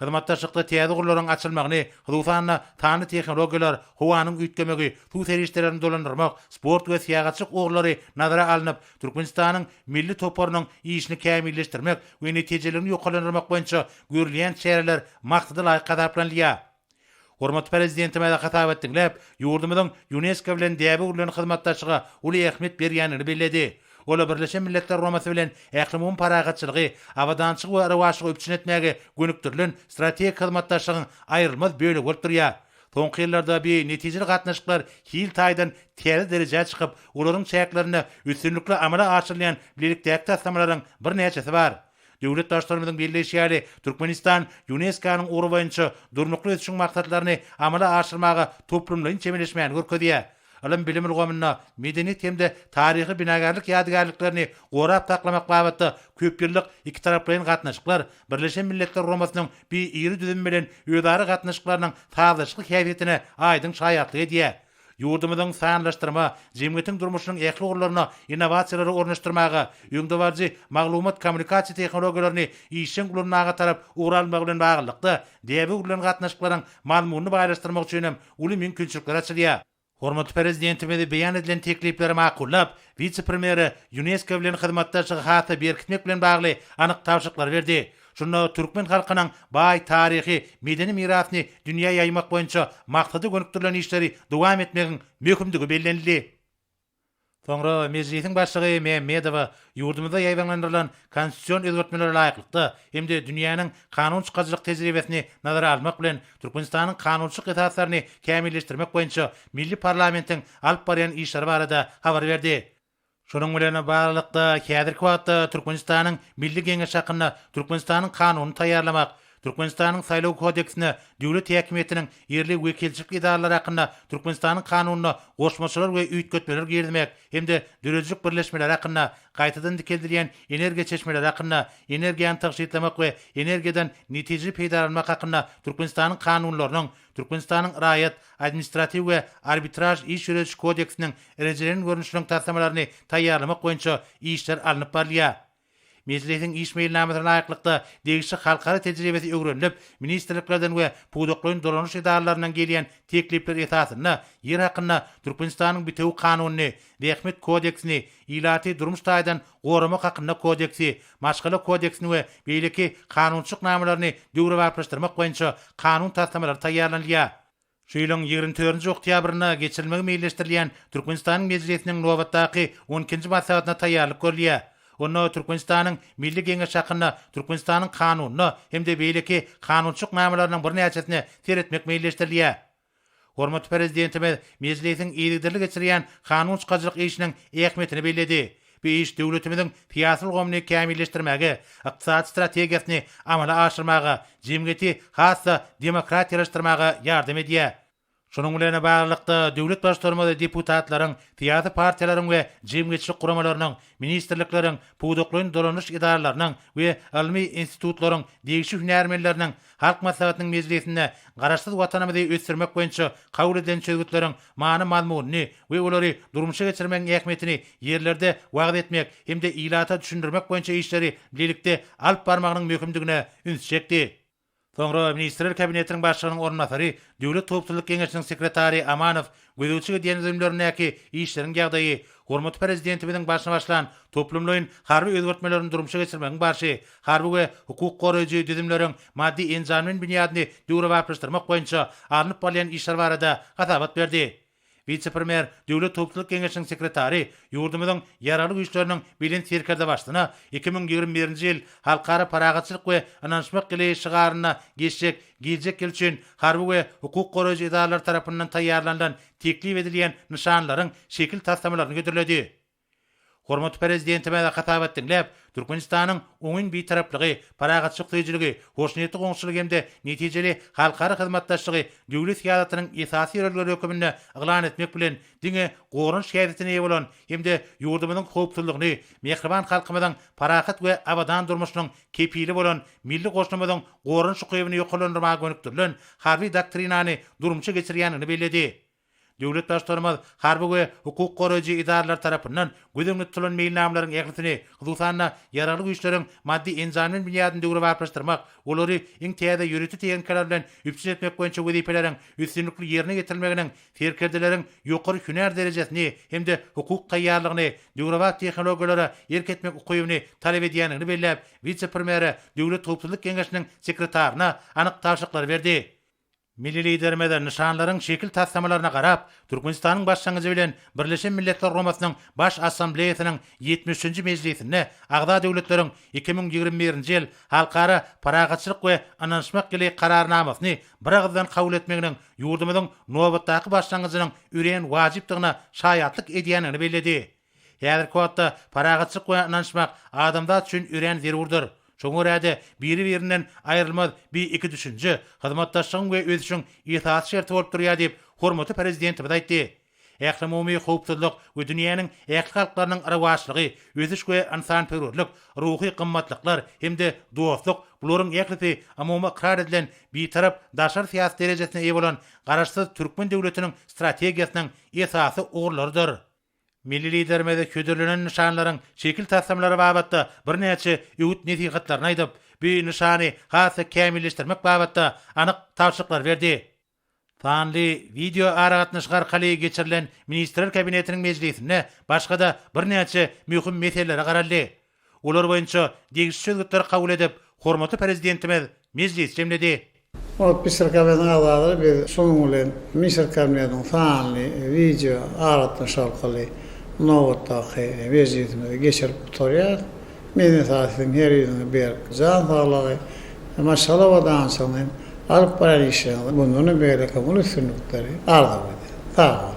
Hyzmatdaşlykda täze gurlaryň açylmagyny, hususan tany tehnologiýalar, howanyň üýtgemegi, suw serişlerini dolandyrmak, sport we syýagatçylyk ugrulary nazara alynıp, Türkmenistanyň milli toparynyň işini kämilleşdirmek we netijelerini ýokalandyrmak boýunça görülýän çäreler maksady laýyk gadaplanýar. Hormat prezidentime de hatap etdiňler, ýurdumyzyň UNESCO bilen däbi urulan hyzmatdaşlygy uly ähmiýet berýänini belledi. Ola Birleşen Milletler Romasy bilen äklimin paragatçylygy, awadançylyk we rewaçlygy öpçün etmäge gönüktirilen strategik hyzmatdaşlygyň aýrylmaz bölegi bolup durýar. Soňky ýyllarda bir netijeli gatnaşyklar hil taýdan täze derejäge çykyp, olaryň çäklerini üstünlikle amala aşyrýan birlikdäki taslamalaryň bir näçesi bar. Döwlet daşlarymyzyň birleşýäri Türkmenistan UNESCO-nyň ury boýunça durnukly ötüşiň maksatlaryny amala aşyrmaga toplumlaryň çemeleşmäni görkezýär. Alam bilim ilgamyna medeniýet hemde taryhy binagarlyk ýadygarlyklaryny gorap taklamak babatda köp ýyllyk iki taraplaryň gatnaşyklar Birleşen Milletler Romasynyň bir ýyry düzüm bilen öýdary gatnaşyklarynyň taýdaşlyk häsiýetine aýdyň şaýatlyk edýär. Ýurdumyzyň sanlaşdyrma, jemgyýetiň durmuşynyň ähli urlaryna innovasiýalary ornaşdyrmaga, ýöňdebarjy maglumat kommunikasiýa tehnologiýalaryny işin gulunmaga tarap ugralmagy bilen baglykda däbi urulan gatnaşyklaryň malumuny baýlaşdyrmak üçin hem uly mümkinçilikler açylýar. Hormat prezidentimiz beýan edilen teklipleri makullap, vice-premieri UNESCO bilen hyzmatdaşlygy hata berkitmek bilen bagly anyk tawşyklar berdi. Şunda Türkmen halkynyň baý taryhy, medeni mirasyny dünýä ýaymak boýunça maksady gönüktirilen işleri dowam etmegiň möhümdigi bellenildi. Soňra mejlisiň başlygy Mehmedowa ýurdumyzda ýaýlandyrylan konstitusiýon özgertmeleri laýyklykda hemde dünýäniň kanun çykaryjyk tejribesini nazara almak bilen Türkmenistanyň kanunçylyk esaslaryny kämilleşdirmek boýunça milli parlamentiň alyp barýan işleri barada habar berdi. Şonuň bilen baglykda häzirki wagtda Türkmenistanyň milli geňeş hakynda Türkmenistanyň kanunyny taýýarlamak, Türkmenistanyň saýlaw kodeksine, döwlet häkimetiniň ýerli wekilçilik idaralary hakynda Türkmenistanyň kanunyna goşmaçylar we üýtgetmeler girmek hemde döwletçilik birleşmeleri hakynda gaýtadan dikildirilýän energiýa çeşmeleri hakynda, energiýany taşytlamak we energiýadan netije peýda almak hakynda Türkmenistanyň kanunlarynyň, Türkmenistanyň raýat, administrativ we arbitraj iş ýürüş kodeksiniň erejelerini görnüşlüň taslamalaryny taýýarlamak boýunça işler alınıp barýar. Meclisiň iş meýilnamasyna laýyklykda degişli halkara tejribesi öwrenilip, ministrliklerden we puduklaryň dolanyş idaralarynyň gelýän teklipler esasyna ýer hakynda Türkmenistanyň bitew kanunyny, Dähmet kodeksini, ilaty durmuş taýdan goramak hakynda kodeksi, maşgala kodeksini we beýleki kanunçylyk namalaryny döwre barplaşdyrmak boýunça kanun taslamalary taýýarlanýar. Şu ýylyň 24-nji oktýabryna geçirilmegi meýilleşdirilýän Türkmenistanyň mejlisiniň nowatdaky 12-nji maslahatyna taýýarlyk görülýär. Onu Türkmenistanyň milli geňeş hakynda Türkmenistanyň kanunyny hemde beýleki kanunçylyk namalarynyň bir näçesini seretmek meýilleşdirilýär. Hormat prezidentimiz mejlisiň ýerli geçirýän kanun çykaryjyk işiniň ähmiýetini belledi. Bu iş döwletimiziň fiýasal gomny kämilleşdirmäge, ykdysady strategiýasyny amala aşyrmaga, jemgyýeti hassa demokratiýalaşdyrmaga ýardam edýär. Şonuň bilen baglykda döwlet başlarymyzy deputatlaryň, fiýasy partiýalaryň we jemgyýetçilik guramalarynyň, ministrlikleriň, puduklaryň dolanyş idaralarynyň we ilmi institutlaryň degişli hünärmenleriniň halk maslahatynyň mejlisinde garaşsyz watanymyzy ösdürmek boýunça kabul edilen çözgütleriň many mazmunyny we olary durmuşa geçirmegiň ähmiýetini ýerlerde wagt etmek hemde ilata düşündirmek boýunça işleri birlikde alyp barmagynyň möhümdigine üns çekdi. Soňra Ministrler Kabinetiniň başlygynyň ornatary, Döwlet Topçulyk Geňeşiniň sekretary Amanow gözüçi diýen zümlerindäki işleriň ýagdaýy, hormat prezidentimiziň başyna başlan toplumlaryň harby özgertmelerini durmuşa geçirmegiň barşy, harby we hukuk goraýjy düzümleriň maddi enjamyň binýadyny döwre barplaşdyrmak boýunça alınıp barýan işler barada hasabat berdi. Vice-premier Döwlet Topçulyk Geňeşiniň sekretary ýurdumyzyň ýaraly güýçleriniň bilen serkerde başlygyna 2021-nji ýyl halkara paragatçylyk we ynançmak gile şygaryna geljek ýyl üçin harby we hukuk goraýjy idaralary tarapyndan taýýarlanan teklip edilýän nişanlaryň şekil taslamalaryny götürildi. Hormatly prezidentime de hatap etdiňläp, Türkmenistanyň oňun bir taraplygy, paragatçylyk tejrigi, hoşnýetli goňşulygy hemde netijeli halkara hyzmatdaşlygy döwlet ýadatynyň esasy ýerleri hökümine yglan etmek bilen diňe gorun şähertine ýa bolan hemde ýurdumynyň howpsuzlygyny, mehriban halkymyzyň paragat we abadan durmuşynyň kepili bolan milli goşnumyzyň gorun şukybyny ýokalandyrmaga gönükdirilen harby doktrinany durmuşa geçirýänini bellädi. Döwlet başlarymyz harby we hukuk goraýjy idaralar tarapyndan gödüňli tutulan meýilnamalaryň ägirtini, hususan ýararly güýçleriň maddi enzamyň bunyadynda döwre barplaşdyrmak, olary iň täze ýürüti teýenkeler bilen üpsün etmek boýunça wezipeleriň üstünlikli ýerine getirmeginiň ferkerdeleriň ýokary hüner derejesini hemde hukuk taýýarlygyny, döwre tehnologiýalary ýerketmek ukybyny talap edýänini belläp, vice-premier Döwlet Howpsuzlyk Kengeşiniň sekretaryna anyk taşyklar berdi. Milli lidermede nişanlaryň şekil taslamalaryna garap, Türkmenistanyň başlangyjy bilen Birleşen Milletler Romasynyň baş assambleýasynyň 70-nji mejlisinde agda döwletleriň 2021-nji ýyl halkara paragatçylyk we ananşmak gili kararnamasyny bir agzdan kabul etmeginiň ýurdumyzyň nowatdaky başlangyjynyň üren wajypdygyna şaýatlyk edýänini bellädi. Häzirki wagtda paragatçylyk we ananşmak adamlar üçin üren zerurdur. Şoňa biri-birinden aýrylmaz bir iki düşünje, hyzmatdaşlygyň we öz üçin ýetat şerti bolup durýar diýip hormatly prezidentimiz aýtdy. Ählimumy howpsuzlyk we dünýäniň ähli halklarynyň arawaçlygy, özüş we insanperwerlik, ruhy gymmatlyklar hemde dostlyk bularyň ählisi amumy ikrar edilen bir tarap daşar siýasat derejesine eýe bolan garaşsyz türkmen döwletiniň strategiýasynyň esasy ogurlardyr. Milli lidermede ködürlenen nişanlaryň şekil taslamlary babatda bir näçe öwüt nesihatlaryny aýdyp, bu nişany hasy kämilleşdirmek babatda anyk tawşyklar berdi. Fanly video aragatnaşyk arkaly geçirilen Ministrler Kabinetiniň mejlisinde başga da bir näçe möhüm meseleler garaldy. Olar boýunça degişli sözler kabul edip, hormatly prezidentimiz mejlis jemledi. Minister Kabinetiň agdary bir şonuň bilen Minister Kabinetiň fanly video aragatnaşyk arkaly nowatdaky wezirimiz geçirip turýar. Meni taýdan her ýerine berip jan sağlagy, maşallah wadan soňyn alyp barýar. Bundan beýle kabul etýänleri arda. Sağ ol.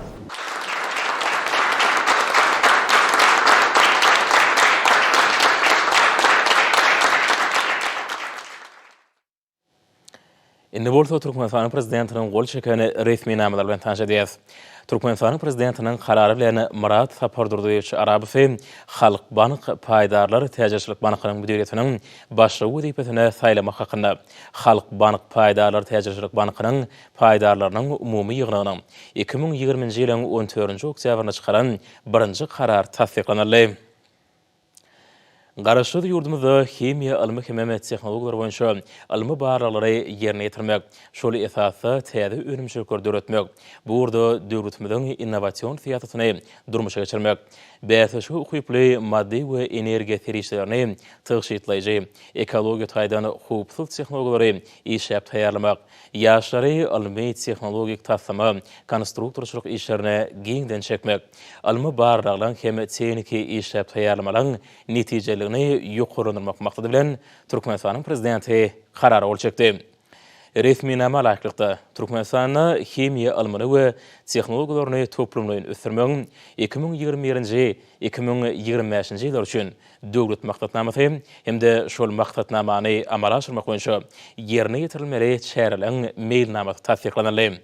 Indi bolsa Türkmenistanyň prezidentiniň gol çekeni resmi namalar bilen tanış edýäs. Türkmenistanyň prezidentiniň karary bilen Murat Saparduryevich Arabysy Halk Bank paýdarlary täzeçilik bankynyň müdiriýetiniň başlygy wezipetine saýlamak hakynda Halk Bank paýdarlary täzeçilik bankynyň paýdarlarynyň umumy ýygynynyň 2020-nji ýylyň 14-nji oktýabryna çykaran birinji karar tasdiklandy. Garaşsyz ýurdumyzda chemiýa ilmi hemme tehnologiýalary boýunça ilmi baralary ýerine ýetirmek, şol esasy täze önümçilikler döretmek, bu urda döwletimiziň innowasion siýasatyny durmuşa geçirmek, bäze şu ukyply maddi we energiýa serişlerini tygyşytlaýjy, ekologiýa taýdan howpsuz tehnologiýalary işläp taýýarlamak, ýaşlary ilmi tehnologik taslama, konstruktorçylyk işlerine giňden çekmek, ilmi baralaryň hem tehniki işläp taýýarlamalaryň netijeleri ýokarlandyrmak maksady bilen Türkmenistanyň prezidenti karar ol çekdi. Resmi nama laýıklykda Türkmenistanyň chemiýa ilmini we tehnologiýalaryny toplumlaryň ösdürmegiň 2021-nji 2025-nji ýyllar üçin döwlet maksatnamasy hemde şol maksatnamany amala aşyrmak boýunça ýerine ýetirilmeli çärelen meýilnamasy tasdiklandy.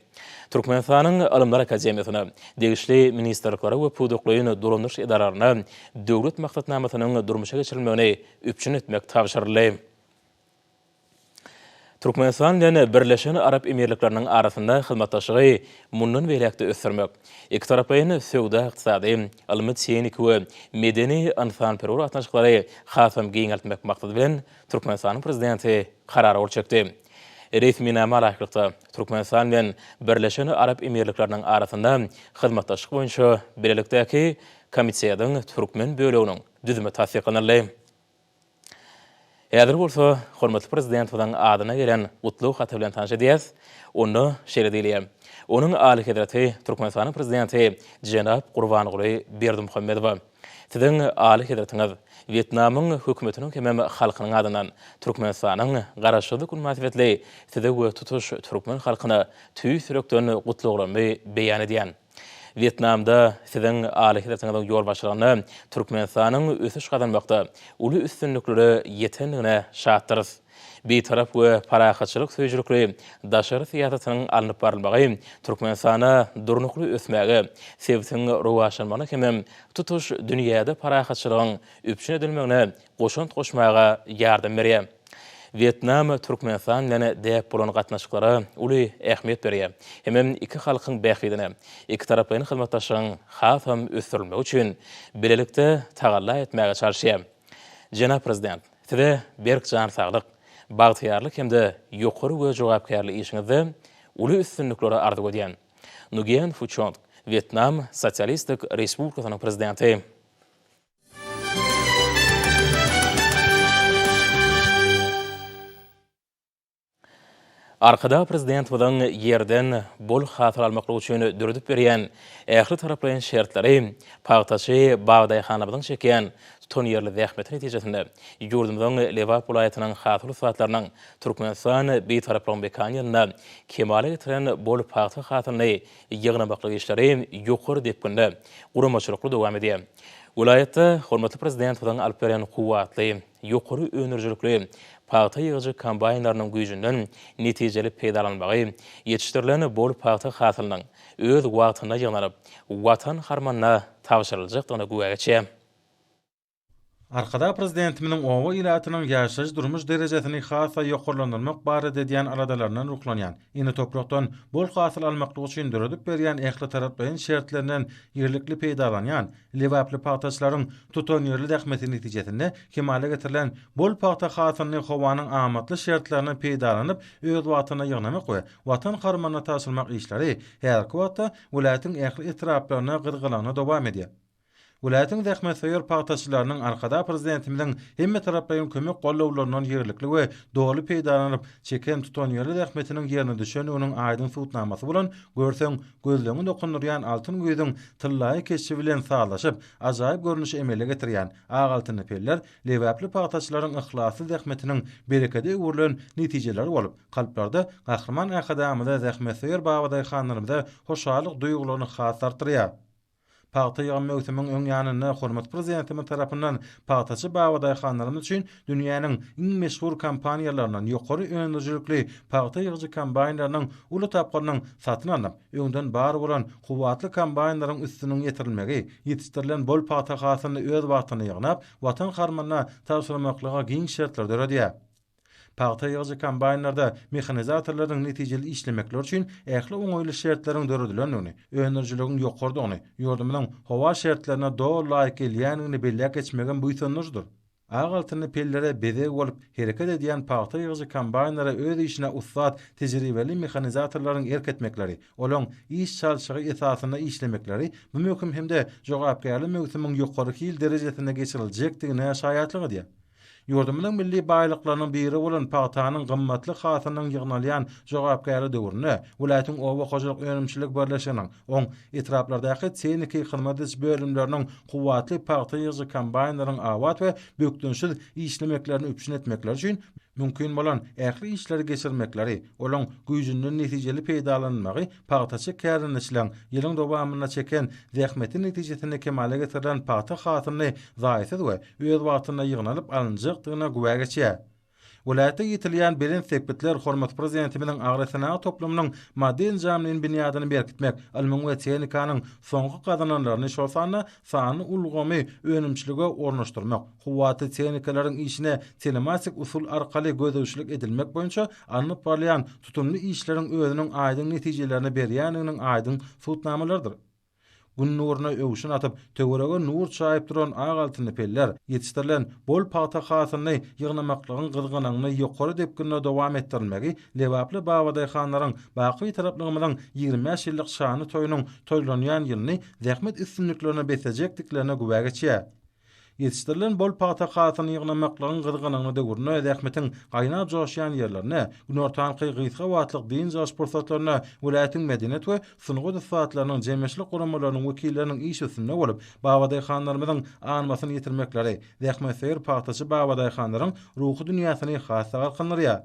Türkmenistanyň Ilmlar Akademiýasyna, degişli ministrliklere we puduklaryny durumlaryş idaralarına döwlet maksatnamasynyň durmuşa geçirilmegini üpçün etmek tapşyryldy. Türkmenistan bilen Birleşen Arap Emirlikläriniň arasynda hyzmatdaşlygy mundan beýlekde ösdürmek, iki tarapaýyn söwda, ykdysady, ilmi tehnik we medeni insanperwer atnaşyklary hasam giňeltmek maksady bilen Türkmenistanyň prezidenti karar ol çekdi. Resmi nama laýyklykda Türkmenistan bilen Birleşen Arap Emirlikläriniň arasynda hyzmatdaşlyk boýunça birlikdäki komisiýanyň türkmen böleginiň düzümi tasdiklandy. Häzir bolsa hormatly prezidentimiň adyna gelen gutluk haty bilen tanış edýäs. Onu şeýle diýilýär. Onuň aly hedraty Türkmenistanyň prezidenti Jenap Gurbanyguly Berdimuhammedow. Siziň aly hedratyňyz Vietnamyň hökümetiniň hem halkynyň adynan Türkmenistanyň garaşsyzlyk münasibetli size we tutuş türkmen halkyna tüý sürekden gutluglarmy beýan edýän. Vietnamda sizin aliketiniň ýol başlygyny Türkmenistanyň ösüş gadanmakda uly üstünlikleri ýetenligine şatdyrys. Bir taraf we parahaçylyk söýjülükleri daşary siýasatynyň alınıp barylmagy Türkmenistana durnukly ösmäge, sebäpsiň rowaşanmagyna hem tutuş dünýäde parahaçylygyň üpşün edilmegine goşunt goşmaga ýardam berýär. Vietnam Türkmenistan bilen däp bolan gatnaşyklary uly ähmiýet berýär. Hem iki halkyň bähidine, iki tarapaň hyzmatdaşygyň hasam ösdürilmegi üçin bilelikde tagalla etmäge çalışýar. Jenap prezident, size berk jan saglyk, bagtyarlyk hemde ýokary we jogapkärlik işiňizde uly üstünlikleri ardy edýän. Nguyen Phu Trong, Vietnam Sosialistik Respublikasynyň prezidenti. Arkada prezident bilen yerden bol hatyr almaklyk üçin dürdüp berýän ähli taraplaryň şertlери pagtaçy Bagdaýxanymyň çeken tutan ýerli zähmet netijesinde ýurdumyzyň Lewap vilayatynyň hatyrly saatlarynyň Türkmenistan beýtaraplyň bekanyna kemale getiren bol pagta hatyryny ýygnamaklyk işleri ýokary depkinde guramaçylykly dowam edýär. Vilayatda hormatly prezident bilen alyp beren kuwatly, ýokary önerjilikli pagta ýygyjy kombaýnlarynyň güýjünden netijeli peýdalanmagy, ýetişdirilen bol pagta hatyrynyň öz wagtyna ýygnanyp, watan harmanyna tabşyryljakdygyna güwä geçýär. Arkada prezidentimiň owa ilatynyň ýaşaş durmuş derejesini hasa ýokarlandyrmak barada edýän aradalaryndan ruhlanýan. Ine toprakdan bol hasyl almaklyk üçin döredip berýän ähli taraplaryň şertlerinden ýerlikli peýdalanýan lewaply pagtaçlaryň tutan ýerli dähmeti netijesinde kemale getirilen bol pagta hasyny howanyň amatly şertlerini peýdalanyp öz watyna ýygnamak we watan harmanyna taşyrmak işleri her wagtda welaýatyň ähli etraplaryna gyrgylagyna dowam edýär. Welaýatyň zähmetseýär pagtaçylarynyň arkada prezidentimiň hemme taraplaryň kömek gollawlarynyň ýerlikli we dogry peýdalanyp çeken tutan ýerli zähmetiniň ýerine düşen onuň aýdyň suwtnamasy bilen görseň gözlerini dokunurýan altyn göýdüň tyllaý keşi bilen saglaşyp ajaýyp görnüş emele getirýän agaltyny peller lewaply pagtaçylaryň ihlasy zähmetiniň bereketi uğurlan netijeleri bolup kalplarda gahrman akadamyda zähmetseýär Bagdaýxanlarymyzda hoşalyk duýgularyny hasartyrýar. Pagta ýygan mewsimiň öň ýanyna hormat prezidentimiň tarapyndan pagtaçy Bagdaýxanlarymyz üçin dünýäniň iň meşhur kampaniýalarynyň ýokary öňdürjükli pagta ýygyjy kombaýnlarynyň uly tapgynyň satyn alyp, öňden bar bolan kuwatly kombaýnlaryň üstüniň ýetirilmegi, ýetişdirilen bol pagta hasyny öz wagtyna ýygnap, watan harmanyna taşyrmaklyga giň şertler döredýär. Pagta ýygyjy kombaýnlarda mehanizatorlaryň netijeli işlemekleri üçin ähli oňoýly şertleriň döredilendigini, öňdürjüligiň ýokardygyny, ýurdumynyň howa şertlerine dogry laýyk gelýändigini belläp geçmegen buýsanlyjdyr. Agaltyny pellere beze bolup hereket edýän pagta ýygyjy kombaýnlara öz işine ussat tejribeli mehanizatorlaryň erketmekleri, olaň iş çalşygy esasyna işlemekleri bu möhüm hemde jogapkärlik mewsimiň ýokary derejesine geçiriljakdygyna şaýatlyk edýär. Ýurdumynyň milli baýlyklarynyň biri bolan pagtanyň gymmatly hasynyň ýygnalýan jogapkärlik döwrüne welaýatyň owa hojalyk öňümçilik birleşiginiň oň etraplardaky çeýniki hyzmat ediş bölümleriniň kuwatly pagta ýygyjy kombaýnlaryň awat we bökdünşil işlemeklerini üpşün etmekleri üçin mümkin bolan ähli işleri geçirmekleri, olaň güýjünden netijeli peýdalanmagy pagtaçy kärinçilen ýylyň dowamyna çeken zähmetin netijesinde kemale getirilen pagta hasyny zaýsız we öz wagtyna ýygnanyp alınjakdygyna güwä geçýär. Welaýatda ýetilýän belen sepetler hormat prezidentimiň agresyna toplumynyň maddi jamynyň binýadyny berkitmek, ilmiň we tehnikanyň soňky gazananlaryny şolsany sany ulgamy öňümçiligi ornaşdyrmak, kuwatly tehnikalaryň işine telematik usul arkaly gözewçilik edilmek boýunça alınıp barýan tutumly işleriň özüniň aýdyň netijelerini berýändiginiň aýdyň suwtnamalardyr. Gün nuruna öwüşün atyp töwerege nur çaýyp duran agaltyny peller ýetişdirilen bol pagta hasyny ýygnamaklygyň gyrgynyny ýokary depkinde dowam etdirilmegi lewaply Bagdaýxanlaryň baky taraplarymyň 25 ýyllyk şany toýunyň toýlanýan ýylyny zähmet üstünliklerine besejekdiklerine güwä geçýär. Ýetişdirilen bol pagta hasyny ýygnamaklygyň gyrgynyny döwrüne zähmetiň gaýnap joşýan ýerlerine, günortanky gysga wagtlyk diň joş pursatlaryna welaýatyň medeniyet we sunugy saatlarynyň jemgyýetçilik guramalarynyň wekilleriniň iş üstünde bolup, Bagdaýxanlarymyzyň anmasyny ýetirmekleri, zähmetseýär pagtaçy Bagdaýxanlaryň ruhy dünýäsini hasa galkandyrýar.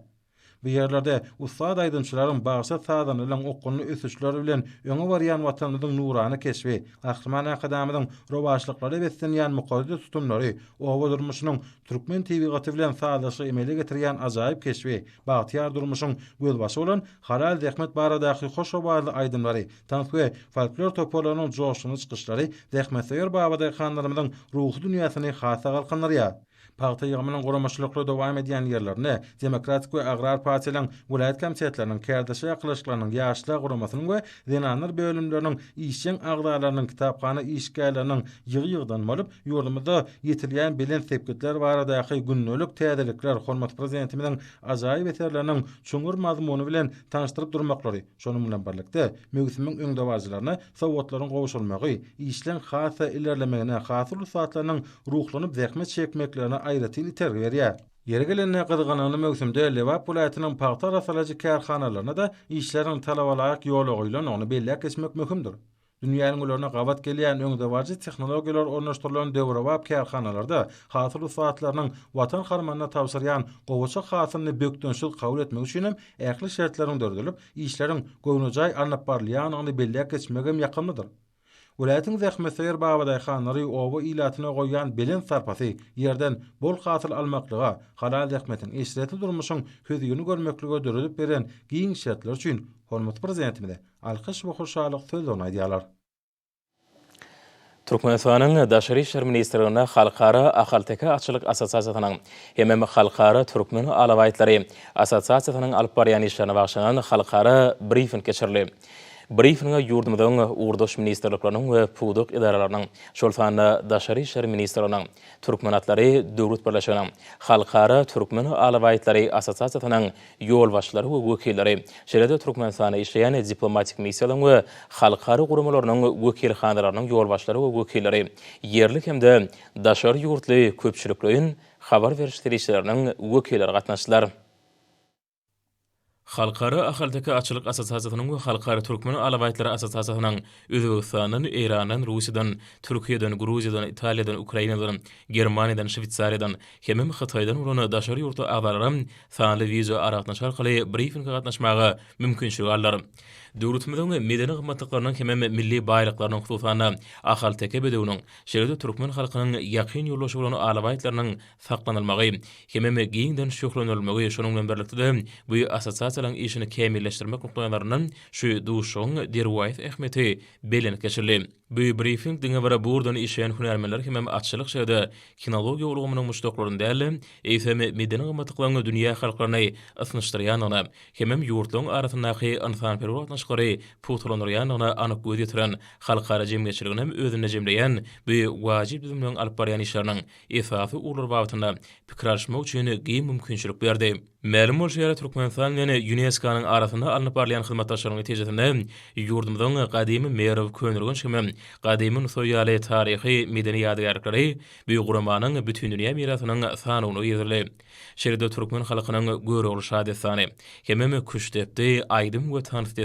Bu yerlerde ustad aydınçylaryň bagşa sadanylan okuny ösüşleri bilen öňe barýan watanyň nurany keşfi, Ahriman Akademiyanyň rowaşlyklary beslenýän muqaddas tutumlary, owa durmuşynyň Türkmen tebigaty bilen sadaşy emele getirýän ajaýyp keşfi, Bagtyar durmuşyň gözbaşy bolan Halal Zähmet baradaky hoş obaly aydınlary, tanpy folklor topolarynyň joşuny çykyşlary, Zähmetseger babada hanlarymyň ruhy dünýäsini hasa galkanlar Paýta ýygmynyň guramaçylykly dowam edýän ýerlerine Demokratik we Agrar partiýalaryň vilayet komitetleriniň kärdeşi ýaklaşyklarynyň ýaşly guramasynyň we zenanlar bölümleriniň işçiň agdalarynyň kitapxana işgärleriniň ýygy-ýygydan bolup ýurdumyzda ýetilýän bilen sepketler baradaky günnelik täzelikler hormat prezidentimiň ajaýyp eserleriniň çuňur mazmuny bilen tanışdyryp durmaklary şonuň bilen birlikde mögsümiň öňdäwajylaryna sowatlaryň gowuşulmagy işleň hasa ilerlemegine hasy saatlarynyň ruhlanyp zähmet çekmeklerine aýratyn iter berýär. Ýere gelende gyzganyny mögsümde Lewap vilayatynyň Paýta rasalagy kärhanalaryna da işleriň talabalaryk ýoly goýulan ony belläp geçmek möhümdir. Dünýäniň ularına gabat gelýän öňdäwajy tehnologiýalar ornaşdyrylan Lewap kärhanalarda hasyl saatlarynyň watan harmanyna tawsyrýan gowuçak hasyny bökdönşil kabul etmek üçin hem ähli şertlaryň dördülip, işleriň goýunajaý alnyp barylýanyny belläp geçmegem ýakyndyr. Welaýatyň Zähmetseger babada hanlary owa ilatyna goýan bilen sarpasy ýerden bol hasyl almaklyga, halal zähmetiň eşreti durmuşyň höýüni görmeklige döredip beren giň şertler üçin hormat prezidentimize alkyş we hoşallyk sözlerini aýdýarlar. Türkmenistanyň Daşary işler ministrligine halkara ahalteka açylyk assosiasiýasynyň hem halkara türkmen alawaýtlary assosiasiýasynyň alyp barýan işlerine bagşlanan halkara briefing geçirildi. Briefinga ýurdumyzyň urduş ministrliklarynyň we puwduk idaralarynyň, şol sanda Daşary işler ministrliginiň, Türkmenatlary döwlet birleşiginiň, halkara türkmen alawaýtlary assosiasiýasynyň ýol başçylary we wekilleri, şeýle-de Türkmenistana işleýän diplomatik missiýalaryň we halkara gurumlarynyň wekilhanalarynyň ýol başçylary we wekilleri, ýerlik hemde daşary ýurtly köpçülikliň habar berişdirişleriniň wekilleri gatnaşdylar. Halkara ahalteka açylyk assosiasiýasynyň we halkara türkmen alawaýtlary assosiasiýasynyň Özbegistanyň, Iranyň, Russiýadan, Türkiýeden, Gruziýadan, Italiýadan, Ukrainadan, Germaniýadan, Şwitsariýadan, hemem Hytaýdan bolan daşary ýurtly agdalary sanly video aratnaşy arkaly briefinge gatnaşmagy mümkinçiligi aldylar. Döwletimiziň medeni gymmatlyklarynyň hemem milli baýraklarynyň hususana ahalteka bedewiniň, şeýle-de türkmen halkynyň ýakyn ýollaşy bolan alawaýtlarynyň saklanylmagy, hemem giňden şöhrenilmegi şonuň bilen birlikde bu assosiasiýalaryň işini kämilleşdirmek noktalaryndan şu duşuň derwayt ähmeti belen geçirildi. Bu briefing diňe bara burdan işleýän hünärmenler hemem açylyk şeýle kinologiýa ulgamynyň muşdaklaryny däl, eýsem medeni gymmatlyklaryny dünýä halklaryny ysynşdyrýanyna, hemem ýurtlaryň arasyndaky insan şkary putulanýanyna anyk göz ýetiren halkara jemgyýetçiliginiň hem özüne jemleýän bu wajyp düzümlüň alyp barýan işleriniň esasy ular bagytynda pikirleşmek üçin giň mümkinçilik berdi. Ma'lum bolýar Türkmenistan ýene UNESCO-nyň arasynda alınıp barýan hyzmatdaşlaryň netijesinde ýurdumyzyň gadymy merw könülgün şemem gadymy soýaly taryhy medeni ýadygärlikleri bu guramanyň bütün dünýä mirasynyň sanawyny ýerli. Şeýle-de türkmen halkynyň görüş hadisany hemem küçdepdi aýdym we tanysdy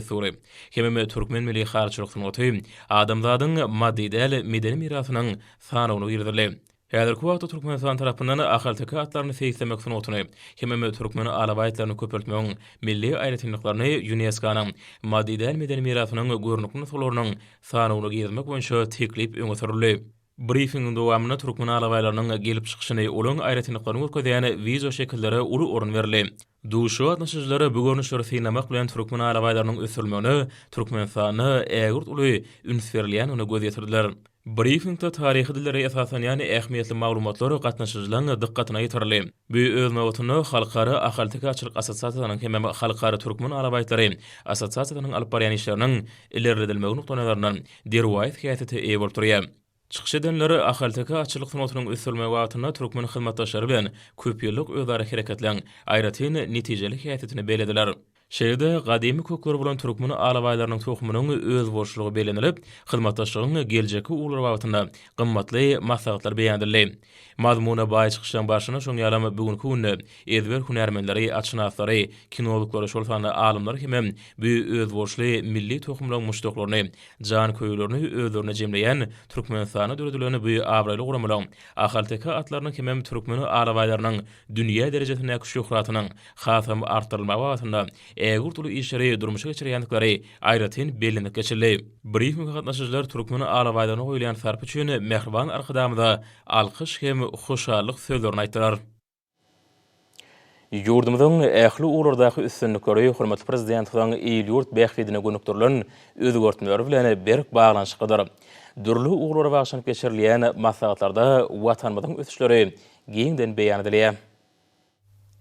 hemem türkmen milli harçylygynyň oty adamzadyň maddi däl medeni mirasynyň sanawyny ýerli. Häzirki wagtda Türkmenistan tarapyndan ahalteka atlaryny seýslemek üçin otuny, hemem türkmen alawaýtlaryny köpeltmegiň milli aýratynlyklaryny UNESCO-nyň maddi däl medeni mirasynyň görnükli solarynyň sanawyny gezmek boýunça teklip öňe sürildi. Briefingin dowamyna türkmen alawaýlarynyň gelip çykyşyny olaň aýratynlyklaryny görkezýän video şekilleri uly orun berildi. Duşu atnaşyjylary bu görnüşleri synamak bilen türkmen alawaýlarynyň ösülmegini, Türkmenistany ägurt uly ünsberlýän ony göz ýetirdiler. Briefingde taryhy dillere esasen ýani ähmiýetli maglumatlary gatnaşyjylaryň dikkatyna ýetirildi. Bu öz mawzuny halkara ahalteka açylyk assosiasiýasynyň hem halkara türkmen alawaýtlary assosiasiýasynyň alyp barýan işleriniň ilerledilmegi noktalaryndan derwayt häýeti eýe bolup durýar. Çykyş edenleri ahalteka açylyk sunutynyň ösülmegi wagtyna türkmen hyzmatdaşlary bilen köp ýyllyk özara hereketleň aýratyn netijeli häýetini belediler. Şeýle gadymy kökleri bolan türkmen alabaýlarynyň tohumynyň öz boşlugy belenilip, hyzmatdaşlygyň geljeki ular wagtynda gymmatly maslahatlar beýandirildi. Mazmuna baý çykyşyň başyna şoň ýalamy bugünkü günde ezber hunarmenleri, açnaslary, kinologlary şol sany alymlar hem bu öz boşly milli tohumlaryň muşdoklaryny, jan köýlerini özlerine jemleýän Türkmenistana döwletlerini bu abraly guramalaň, ahalteka atlarynyň hem türkmen alabaýlarynyň dünýä derejesindäki şöhratynyň hasam artdyrylmagy wagtynda Egurtulu işleri durmuşa geçirýändiklary aýratyn belenip geçirildi. Briefing gatnaşyjylar türkmen alabaýlaryna goýulan sarpy üçin mehriban arkadamyda alkyş hem hoşallyk sözlerini aýtdylar. Yurdumyzyň ähli ulardaky üstünlikleri hormatly prezidentiň ýurt bähfidine gönükdirilen özgörtmeleri bilen berk baglanşykydyr. Dürli ulara baglanşyp geçirilýän maslahatlarda watanymyzyň ötüşleri giňden beýan edilýär.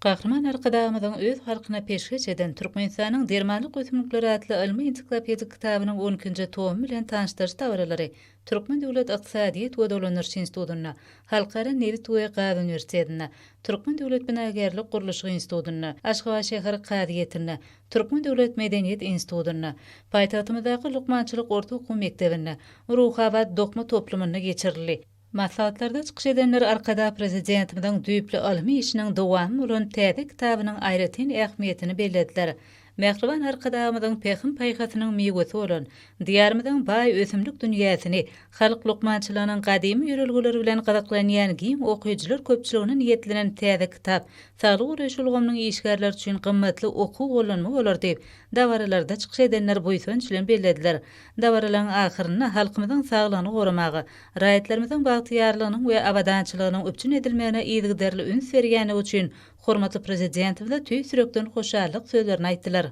Kahraman arkadamyzyň öz halkyna peşkeç eden Türkmenistanyň dermanlyk ösümlikleri adly ilmi ensiklopedik kitabynyň 12-nji tomu bilen tanışdyryş dawaralary Türkmen Döwlet Ykdysadyýet we Dolanýarşy Institutyna, Halkara Nevit we Gaz Uniwersitetine, Türkmen Döwlet Binagerlik Gurulşy Institutyna, Aşgabat şäher Kadyýetine, Türkmen Döwlet Medeniýet Institutyna, paýtagtymyzdaky Lukmançylyk Orta Okuw Mekdebine, Ruhabad Dokma Toplumyna geçirildi. Maslahatlarda çykyş edenler arkada prezidentimiň düýpli ilmi işiniň dowamy bolan täze kitabynyň aýratyn ähmiýetini bellediler. Mehriban arkadamyzyň pehim paýgasynyň meýwesi bolan diýarymyzyň baý ösümlik dünýäsini halk lukmançylygynyň gadymy ýörelgeleri bilen gazaklanýan giň okuwçylar köpçüligine niýetlenen täze kitap saglyk reşulgamynyň işgärler üçin gymmatly okuw bolanmy bolar diýip dawaralarda çykyş edenler buýsany bilen bellediler. Dawaralarnyň ahyrynda halkymyzyň saglygyny goramagy, raýatlarymyzyň bagtyýarlygynyň we abadançylygynyň öpçün edilmegine ýygyderli üns berýäni üçin hormatly prezidentimize tüý sürekden hoşallyk sözlerini aýtdylar.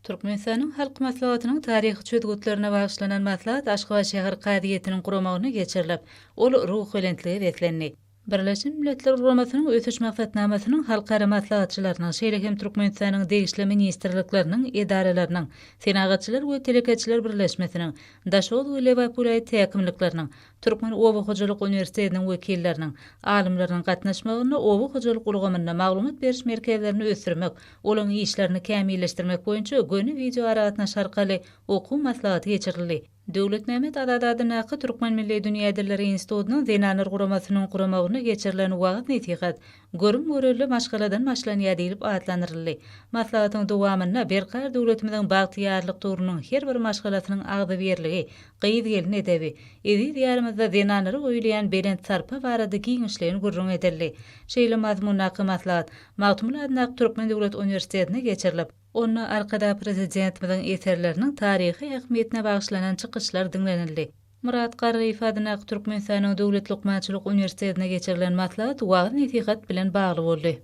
Türkmenistanyň halk maslahatynyň taryhy çözgütlerine bagyşlanan maslahat Aşgabat şäher Kadyýetiniň guramagyna geçirilip, ol ruh belentligi beklendi. Birleşmiş Milletler Guramasynyň ötüş maksatnamasynyň halkara maslahatçylarynyň şeýle hem Türkmenistanyň degişli ministrlikleriniň, edaralarynyň, senagatçylar we telekatçylar birleşmesiniň, Daşol we Lewapolaýa täkimlikleriniň, Türkmen Owa Hojalyk Uniwersitetiniň wekilleriniň, alymlarynyň gatnaşmagyna owa hojalyk ulgamyna maglumat beriş merkezlerini ösürmek, olaň işlerini kämilleşdirmek boýunça göni video aragatnaş arkaly okuw maslahaty geçirildi. Döwlet Mehmet Adadadynaky Türkmen Milli Dünýä Dilleri Institutynyň Zenaner guramasynyň guramagyna geçirilen wagt netihat görüm göreli maşgaladan başlanýar diýilip atlanyryldy. Maslahatyň dowamyna berkar döwletimiziň bagtyýarlyk turunyň her bir maşgalasynyň agdy berligi, gyýdy gelin edebi, edi diýarymyzda Zenanery goýulýan belent sarpa barada giňişlerini gurrun edildi. Şeýle mazmunnaky maslahat Magtumul adnak Türkmen Döwlet Uniwersitetine geçirilip, onu arkada prezidentimiziň eserleriniň taryhy ähmiýetine bagyşlanan çykyşlar dinlenildi. Murat Garryf adına Türkmenistanyň Döwlet Lukmançylyk Uniwersitetine geçirilen maslahat wagt netihat bilen bagly boldy.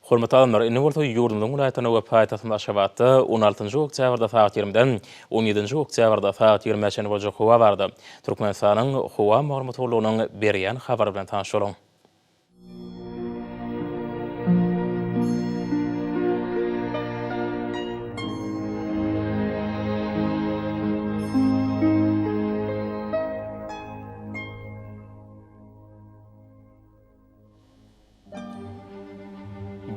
Hormatly alanlar, indi bolsa ýurdumyň vilayatyna we paýtagtyň Aşgabatda 16-njy oktýabrda saat 20-den 17-nji oktýabrda saat 20-de boljak howa bardy. Türkmenistanyň howa maglumatçylygynyň berýän habary bilen tanyşalyň.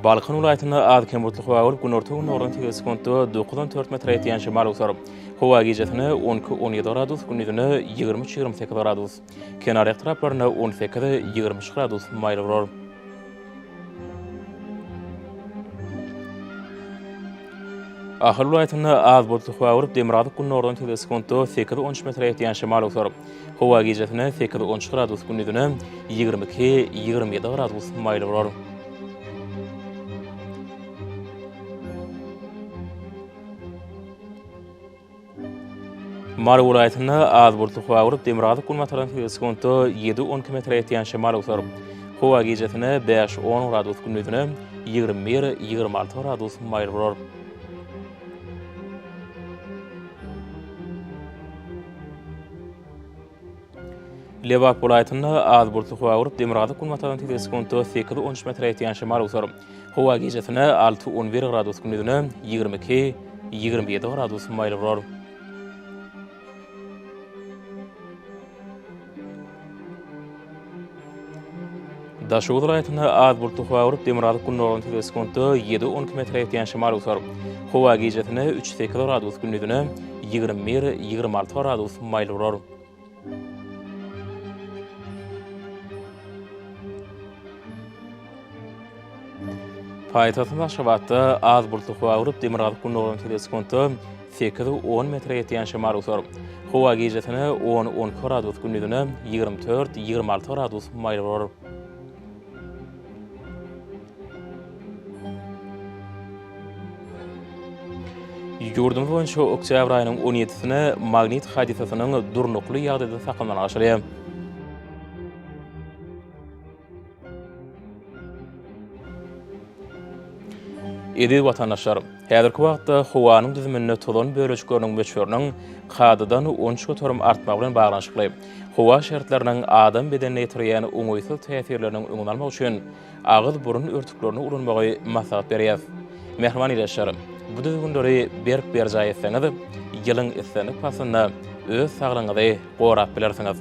Balkan vilayatyna az kemburtlyk howa bolup gün ortagyň nordan tege sekundda 9-4 metr ýetýän şemal uçar. Howa gijetini 12-17 gradus, gündüzini 23-28 gradus. Kenar taraplaryna 18-20 gradus maýly bolar. Ahir vilayatyna az boluply howa bolup Demirgazyk gün nordan tege sekundda 8-13 metr ýetýän şemal uçar. Howa gijetini 8-13 gradus, gündüzini 22-27 gradus maýly bolar. Mary vilayatyna az boluply howa bolup Demirgazyk gün nordan tege sekundda 7-12 metr ýetýän şemal uçar. Howa gijetini 5-10 gradus, gündüzini 21-26 gradus maýly bolar. Lewap vilayatyna az boluply howa bolup Demirgazyk gün nordan tege sekundda 8-13 metr ýetýän şemal uçar. Howa gijetini 6-11 gradus, gündüzini 22-27 gradus maýly bolar. Daşuğul vilayetinde az bulutlu hava vurup Demirarlık günnorun teleskontu 7-10 km ýetýän şemal utar. Hawa gecetine 3-8 gradus gündüzüne 21-26 gradus maýl urar. Paýtagtyň Aşgabatda az bulutlu hava vurup Demirarlyk günnorun teleskontu 8-10 metre ýetýän şemal utar. Hawa gecetine 10-10 gradus gündüzüne 24-26 gradus maýl urar. Yurdumuz boýunça oktyabr aýynyň 17-sine magnit hadisasynyň durnukly ýagdaýda saklanyny aşyrýar. Edi watandaşlar, häzirki wagtda howanyň düzümine tolan bölejikleriniň möçberiniň kadadan 13 götürüm artmagy bilen baglanyşykly. Howa şertleriniň adam bedenine ýetirýän oňoýsuz täsirleriniň öňüne almak üçin agyz burun örtüklerini ulanmagy maslahat berýär. Mehriban ýeşer. Bu düzgünleri berk berjaý etseňiz, ýylyň etseňiz pasynda öz saglygyňyzy gorap bilersiňiz.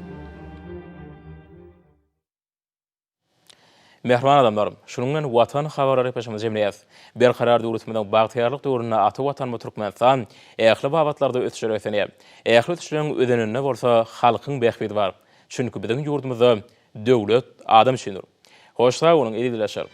Mehriban adamlar, şununla watan habarlary peşimize jemleýäs. Berkarar döwletimiň bagtyarlyk döwrüne aty watan Türkmenistan ähli babatlarda ötüşür ötsenýär. Ähli ötüşleriň ödeninde bolsa halkyň behbidi bar. Çünki biziň ýurdumyzda döwlet adam üçindir. Hoş sag bolyň, edi dileşer.